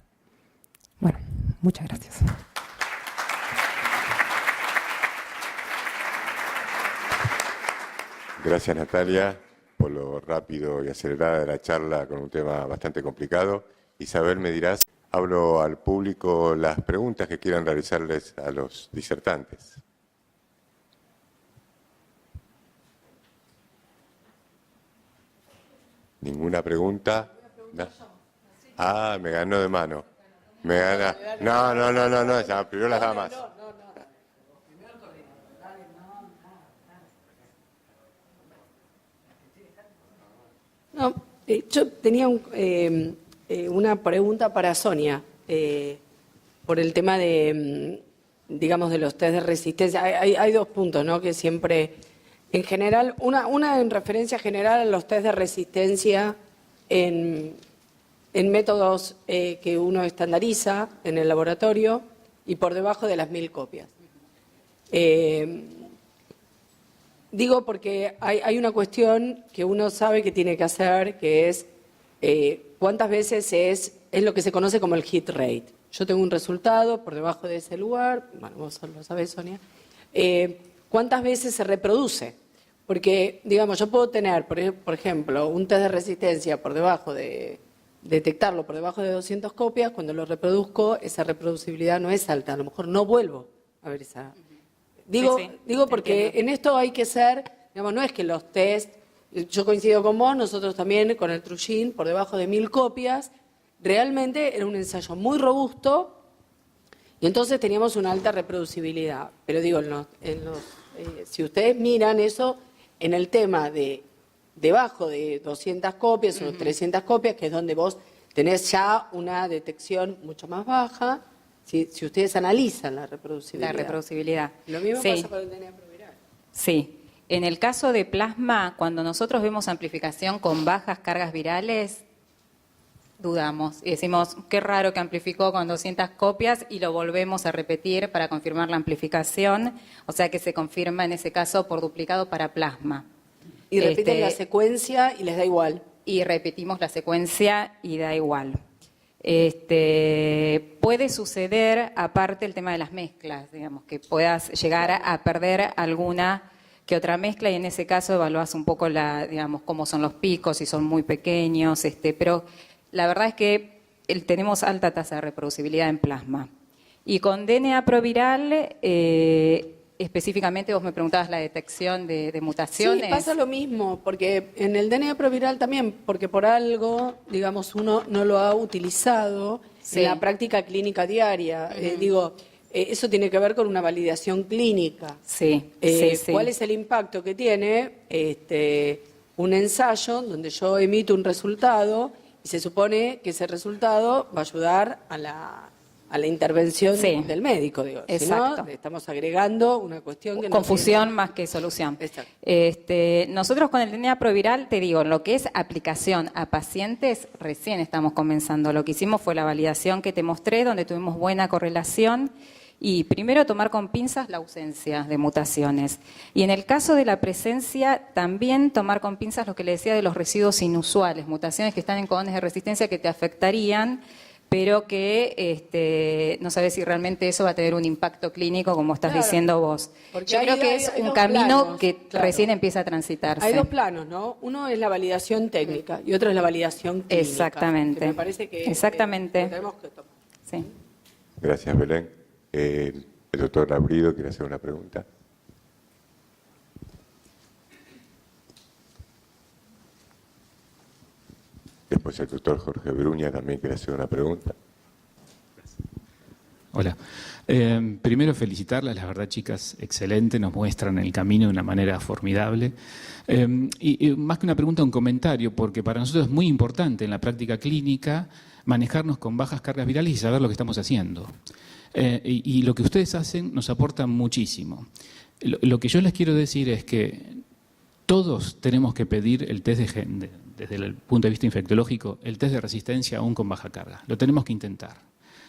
Bueno, muchas gracias. Gracias, Natalia, por lo rápido y acelerada de la charla con un tema bastante complicado. Isabel, me dirás, hablo al público las preguntas que quieran realizarles a los disertantes. ¿Ninguna pregunta? ¿No? Ah, me ganó de mano. Me gana. No, ya, primero las damas. No, yo tenía una pregunta para Sonia por el tema de, digamos, de los test de resistencia. Hay dos puntos, ¿no? Que siempre, en general, una en referencia general a los test de resistencia en métodos que uno estandariza en el laboratorio y por debajo de las 1000 copias. Digo porque hay una cuestión que uno sabe que tiene que hacer, que es cuántas veces es lo que se conoce como el hit rate. Yo tengo un resultado por debajo de ese lugar, bueno, vos lo sabés, Sonia, ¿cuántas veces se reproduce? Porque, digamos, yo puedo tener, por ejemplo, un test de resistencia por debajo de, detectarlo por debajo de 200 copias, cuando lo reproduzco, esa reproducibilidad no es alta, a lo mejor no vuelvo a ver esa... Digo porque entiendo. En esto hay que ser, digamos, no es que los test, yo coincido con vos, nosotros también con el Trugin, por debajo de 1000 copias, realmente era un ensayo muy robusto y entonces teníamos una alta reproducibilidad. Pero digo, si ustedes miran eso, en el tema de debajo de 200 copias o 300 copias, que es donde vos tenés ya una detección mucho más baja, si ustedes analizan la reproducibilidad. La reproducibilidad. Lo mismo sí. pasa para el DNA proviral. Sí. En el caso de plasma, cuando nosotros vemos amplificación con bajas cargas virales, dudamos y decimos, qué raro que amplificó con 200 copias y lo volvemos a repetir para confirmar la amplificación, o sea que se confirma en ese caso por duplicado para plasma. Y repiten la secuencia y les da igual. Y repetimos la secuencia y da igual. Puede suceder, aparte el tema de las mezclas, digamos, que puedas llegar a perder alguna que otra mezcla y en ese caso evaluás un poco digamos, cómo son los picos, si son muy pequeños, pero la verdad es que tenemos alta tasa de reproducibilidad en plasma. Y con DNA proviral, específicamente vos me preguntabas la detección de mutaciones. Sí, pasa lo mismo, porque en el DNA proviral también, porque por algo, digamos, uno no lo ha utilizado en la práctica clínica diaria. Eso tiene que ver con una validación clínica. Sí, ¿Cuál es el impacto que tiene un ensayo donde yo emito un resultado y se supone que ese resultado va a ayudar a la intervención del médico, digo. Exacto. Si no, estamos agregando una cuestión que confusión no más que solución. Exacto. Nosotros con el DNA proviral, te digo, en lo que es aplicación a pacientes, recién estamos comenzando. Lo que hicimos fue la validación que te mostré, donde tuvimos buena correlación. Y primero tomar con pinzas la ausencia de mutaciones. Y en el caso de la presencia, también tomar con pinzas lo que le decía de los residuos inusuales, mutaciones que están en codones de resistencia que te afectarían, pero que no sabes si realmente eso va a tener un impacto clínico, como estás diciendo vos. Porque yo creo que es un camino que recién empieza a transitarse. Hay dos planos, ¿no? Uno es la validación técnica y otro es la validación clínica. Exactamente. Que me parece que exactamente. tenemos que tomar. Sí. Gracias, Belén. El doctor Labrido quiere hacer una pregunta. Después el doctor Jorge Bruña también quiere hacer una pregunta. Hola. Primero felicitarlas, la verdad, chicas, excelente, nos muestran el camino de una manera formidable. Y más que una pregunta, un comentario, porque para nosotros es muy importante en la práctica clínica manejarnos con bajas cargas virales y saber lo que estamos haciendo. Y lo que ustedes hacen nos aporta muchísimo. Lo que yo les quiero decir es que todos tenemos que pedir el test desde el punto de vista infectológico, el test de resistencia aún con baja carga. Lo tenemos que intentar.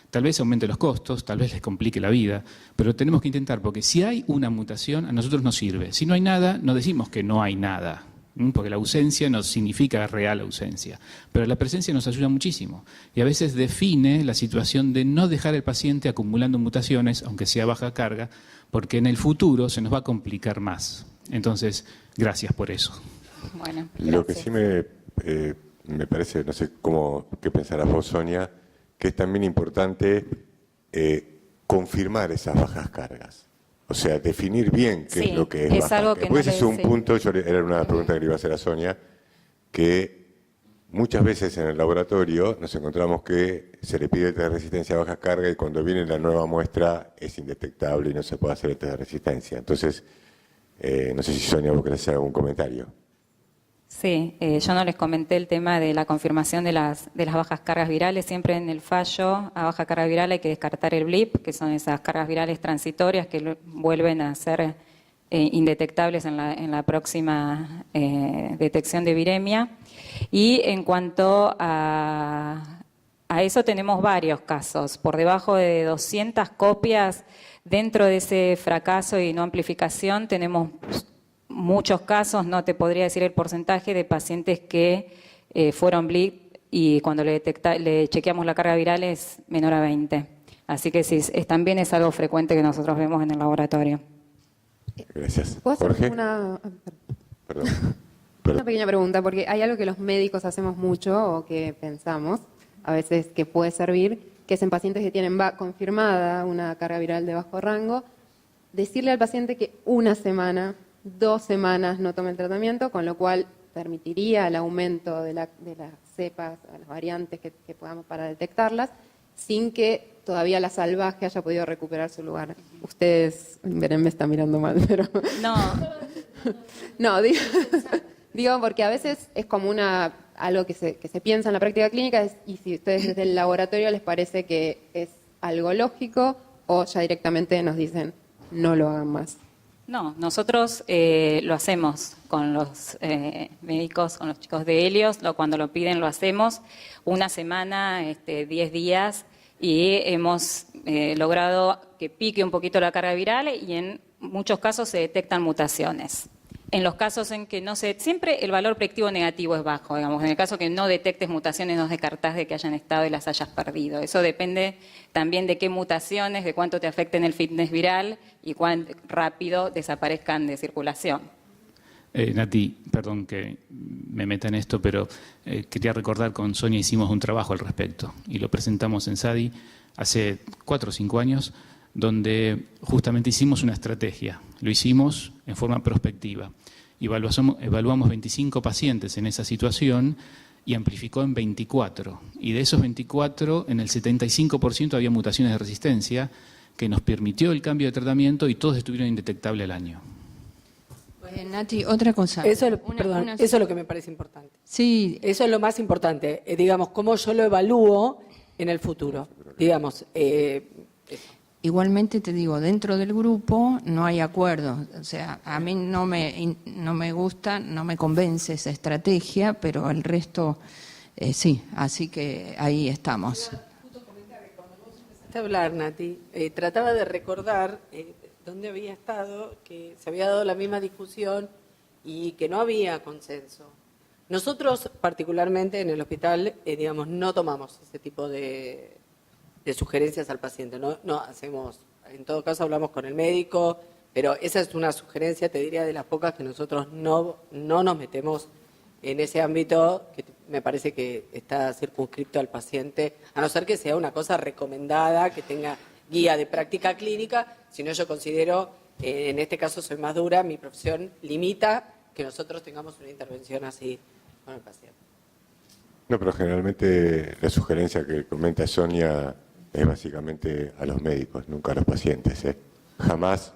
Tal vez aumente los costos, tal vez les complique la vida, pero lo tenemos que intentar porque si hay una mutación, a nosotros nos sirve. Si no hay nada, no decimos que no hay nada, porque la ausencia no significa real ausencia, pero la presencia nos ayuda muchísimo y a veces define la situación de no dejar al paciente acumulando mutaciones, aunque sea baja carga, porque en el futuro se nos va a complicar más. Entonces, gracias por eso. Bueno, Lo que sí me parece, no sé qué pensarás vos, Sonia, que es también importante confirmar esas bajas cargas. O sea, definir bien qué Sí, es lo que es es baja algo carga. que Pues no ese es le- un sí. punto, era una pregunta que le iba a hacer a Sonia, que muchas veces en el laboratorio nos encontramos que se le pide el test de resistencia a baja carga y cuando viene la nueva muestra es indetectable y no se puede hacer el test de resistencia. Entonces, no sé si Sonia vos querés hacer algún comentario. Sí, yo no les comenté el tema de la confirmación de las bajas cargas virales. Siempre en el fallo a baja carga viral hay que descartar el blip, que son esas cargas virales transitorias que vuelven a ser indetectables en la próxima detección de viremia. Y en cuanto a eso tenemos varios casos. Por debajo de 200 copias dentro de ese fracaso y no amplificación tenemos muchos casos, no te podría decir el porcentaje de pacientes que fueron blip y cuando le chequeamos la carga viral es menor a 20. Así que sí, también es algo frecuente que nosotros vemos en el laboratorio. Gracias. ¿Puedo hacer Jorge. una Perdón. pequeña pregunta? Porque hay algo que los médicos hacemos mucho o que pensamos, a veces que puede servir, que es en pacientes que tienen confirmada una carga viral de bajo rango, decirle al paciente que 1 semana, 2 semanas no tome el tratamiento, con lo cual permitiría el aumento de las cepas, las variantes que podamos para detectarlas, sin que todavía la salvaje haya podido recuperar su lugar. Ustedes, Belén me está mirando mal, pero... No, No, digo porque a veces es como algo que se piensa en la práctica clínica y si ustedes desde el laboratorio les parece que es algo lógico o ya directamente nos dicen no lo hagan más. no, nosotros lo hacemos con los médicos, con los chicos de Helios, cuando lo piden lo hacemos 1 semana, 10 días y hemos logrado que pique un poquito la carga viral y en muchos casos se detectan mutaciones. En los casos en que no se... Siempre el valor predictivo negativo es bajo, digamos. En el caso que no detectes mutaciones, no descartás de que hayan estado y las hayas perdido. Eso depende también de qué mutaciones, de cuánto te afecten el fitness viral y cuán rápido desaparezcan de circulación. Nati, perdón que me meta en esto, pero quería recordar con Sonia hicimos un trabajo al respecto y lo presentamos en SADI hace 4 o 5 años, donde justamente hicimos una estrategia. Lo hicimos en forma prospectiva. Evaluamos 25 pacientes en esa situación y amplificó en 24. Y de esos 24, en el 75% había mutaciones de resistencia que nos permitió el cambio de tratamiento y todos estuvieron indetectables al año. Nati, otra cosa. Eso es lo que me parece importante. Sí, Eso es lo más importante, digamos, cómo yo lo evalúo en el futuro. Digamos, igualmente te digo, dentro del grupo no hay acuerdo. O sea, a mí no me gusta, no me convence esa estrategia, pero el resto sí. Así que ahí estamos. empezaste a hablar, Nati, trataba de recordar dónde había estado, que se había dado la misma discusión y que no había consenso. Nosotros, particularmente en el hospital, digamos, no tomamos ese tipo de sugerencias al paciente. No hacemos, en todo caso hablamos con el médico, pero esa es una sugerencia, te diría, de las pocas que nosotros no nos metemos en ese ámbito, que me parece que está circunscripto al paciente, a no ser que sea una cosa recomendada, que tenga guía de práctica clínica, si no yo considero, en este caso soy más dura, mi profesión limita que nosotros tengamos una intervención así con el paciente. No, pero generalmente la sugerencia que comenta Sonia es básicamente a los médicos, nunca a los pacientes. Jamás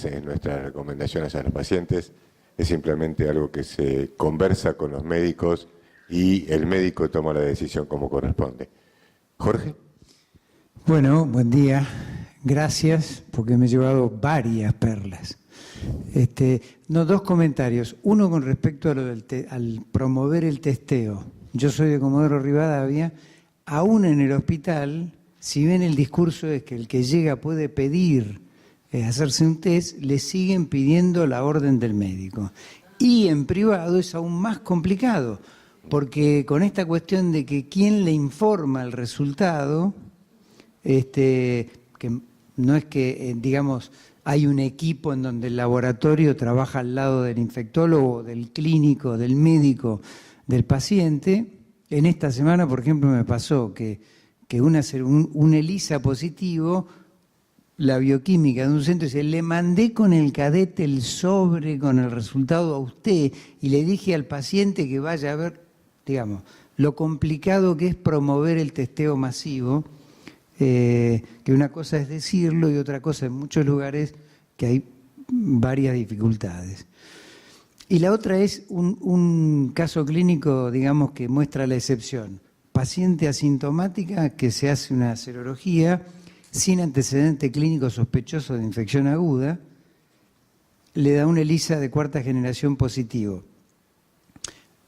en nuestras recomendaciones a los pacientes, es simplemente algo que se conversa con los médicos y el médico toma la decisión como corresponde. ¿Jorge? Bueno, buen día. Gracias, porque me he llevado varias perlas. No, dos comentarios. Uno con respecto a lo al promover el testeo. Yo soy de Comodoro Rivadavia. Aún en el hospital, si bien el discurso es que el que llega puede pedir hacerse un test, le siguen pidiendo la orden del médico. Y en privado es aún más complicado, porque con esta cuestión de que quién le informa el resultado, que no es que, digamos, hay un equipo en donde el laboratorio trabaja al lado del infectólogo, del clínico, del médico, del paciente. En esta semana, por ejemplo, me pasó que un ELISA positivo, la bioquímica de un centro, dice, le mandé con el cadete el sobre con el resultado a usted y le dije al paciente que vaya a ver, digamos, lo complicado que es promover el testeo masivo, que una cosa es decirlo y otra cosa en muchos lugares que hay varias dificultades. Y la otra es un caso clínico, digamos, que muestra la excepción. Paciente asintomática que se hace una serología sin antecedente clínico sospechoso de infección aguda, le da un ELISA de 4ª generación positivo.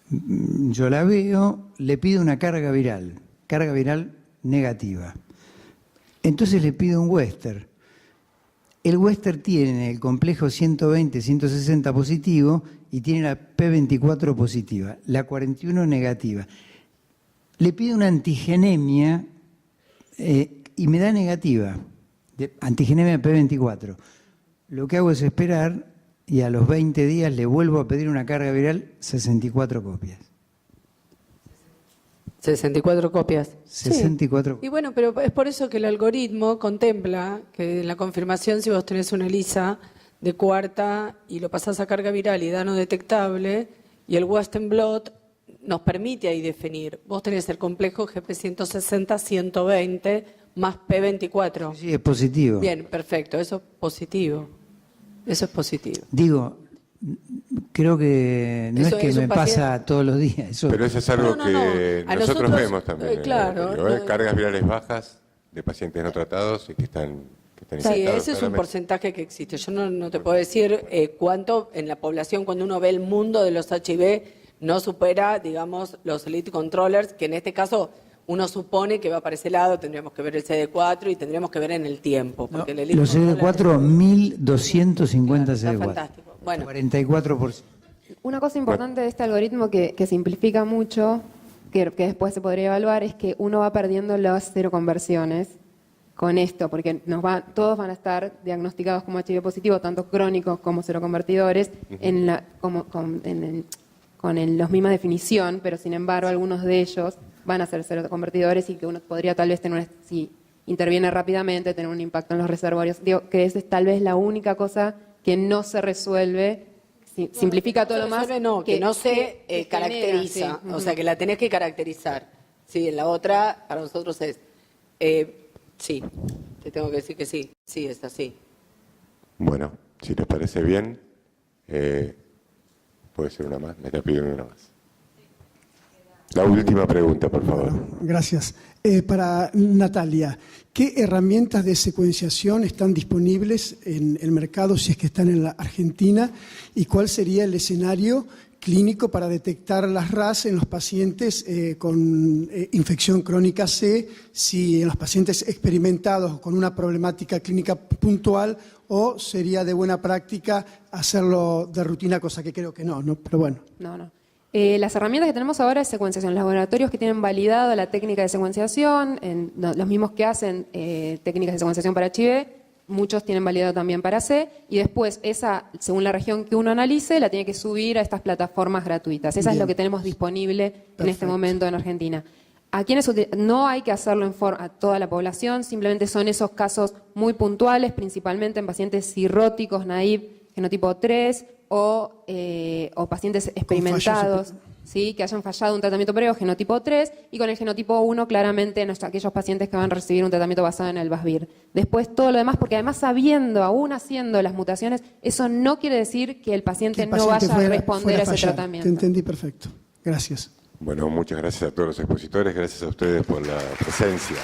Yo la veo, le pido una carga viral negativa. Entonces le pido un Western. El Western tiene el complejo 120-160 positivo y tiene la P24 positiva, la 41 negativa. Le pido una antigenemia y me da negativa, antigenemia P24. Lo que hago es esperar y a los 20 días le vuelvo a pedir una carga viral, 64 copias. 64 copias. 64. Sí. Y bueno, pero es por eso que el algoritmo contempla que en la confirmación, si vos tenés una ELISA de 4ª y lo pasás a carga viral y da no detectable, y el Western blot nos permite ahí definir. Vos tenés el complejo GP160-120 más P24. Sí, es positivo. Bien, perfecto, eso es positivo. Eso es positivo. Digo, creo que no eso es que me pasa todos los días. Eso... Pero eso es algo que nosotros vemos también. Claro. Cargas virales bajas de pacientes no tratados y que están Sí, ese es un porcentaje que existe. Yo no te puedo decir cuánto en la población, cuando uno ve el mundo de los HIV, no supera, digamos, los elite controllers, que en este caso uno supone que va para ese lado, tendríamos que ver el CD4 y tendríamos que ver en el tiempo. Porque el elite los CD4, 1250 CD4. Fantástico. Bueno. 44%. Una cosa importante de este algoritmo que simplifica mucho, que después se podría evaluar, es que uno va perdiendo las seroconversiones con esto, porque todos van a estar diagnosticados como HIV positivo, tanto crónicos como seroconvertidores, con la misma definición, pero sin embargo algunos de ellos van a ser seroconvertidores y que uno podría tal vez tener, si interviene rápidamente, tener un impacto en los reservorios. Digo que esa es tal vez la única cosa que no se resuelve, simplifica todo lo más. Que no se caracteriza, genera, sí. O sea que la tenés que caracterizar. Sí, en la otra para nosotros es, sí, te tengo que decir que sí, es así. Bueno, si les parece bien, puede ser una más, me está pidiendo una más. La última pregunta, por favor. Bueno, gracias. Para Natalia, ¿qué herramientas de secuenciación están disponibles en el mercado, si es que están en la Argentina? ¿Y cuál sería el escenario clínico para detectar las RAS en los pacientes con infección crónica C, si en los pacientes experimentados con una problemática clínica puntual, o sería de buena práctica hacerlo de rutina, cosa que creo que no, pero bueno. No. Las herramientas que tenemos ahora es secuenciación. Laboratorios que tienen validada la técnica de secuenciación, los mismos que hacen técnicas de secuenciación para HIV, muchos tienen validado también para C, y después esa, según la región que uno analice, la tiene que subir a estas plataformas gratuitas. Esa es lo que tenemos disponible en este momento en Argentina. A quienes no hay que hacerlo a toda la población, simplemente son esos casos muy puntuales, principalmente en pacientes cirróticos, naive, genotipo 3, o pacientes experimentados, ¿sí? Que hayan fallado un tratamiento previo, genotipo 3, y con el genotipo 1 claramente en aquellos pacientes que van a recibir un tratamiento basado en el Vasvir. Después todo lo demás, porque además aún haciendo las mutaciones, eso no quiere decir que el paciente no vaya a responder a ese tratamiento. Te entendí perfecto. Gracias. Bueno, muchas gracias a todos los expositores, gracias a ustedes por la presencia.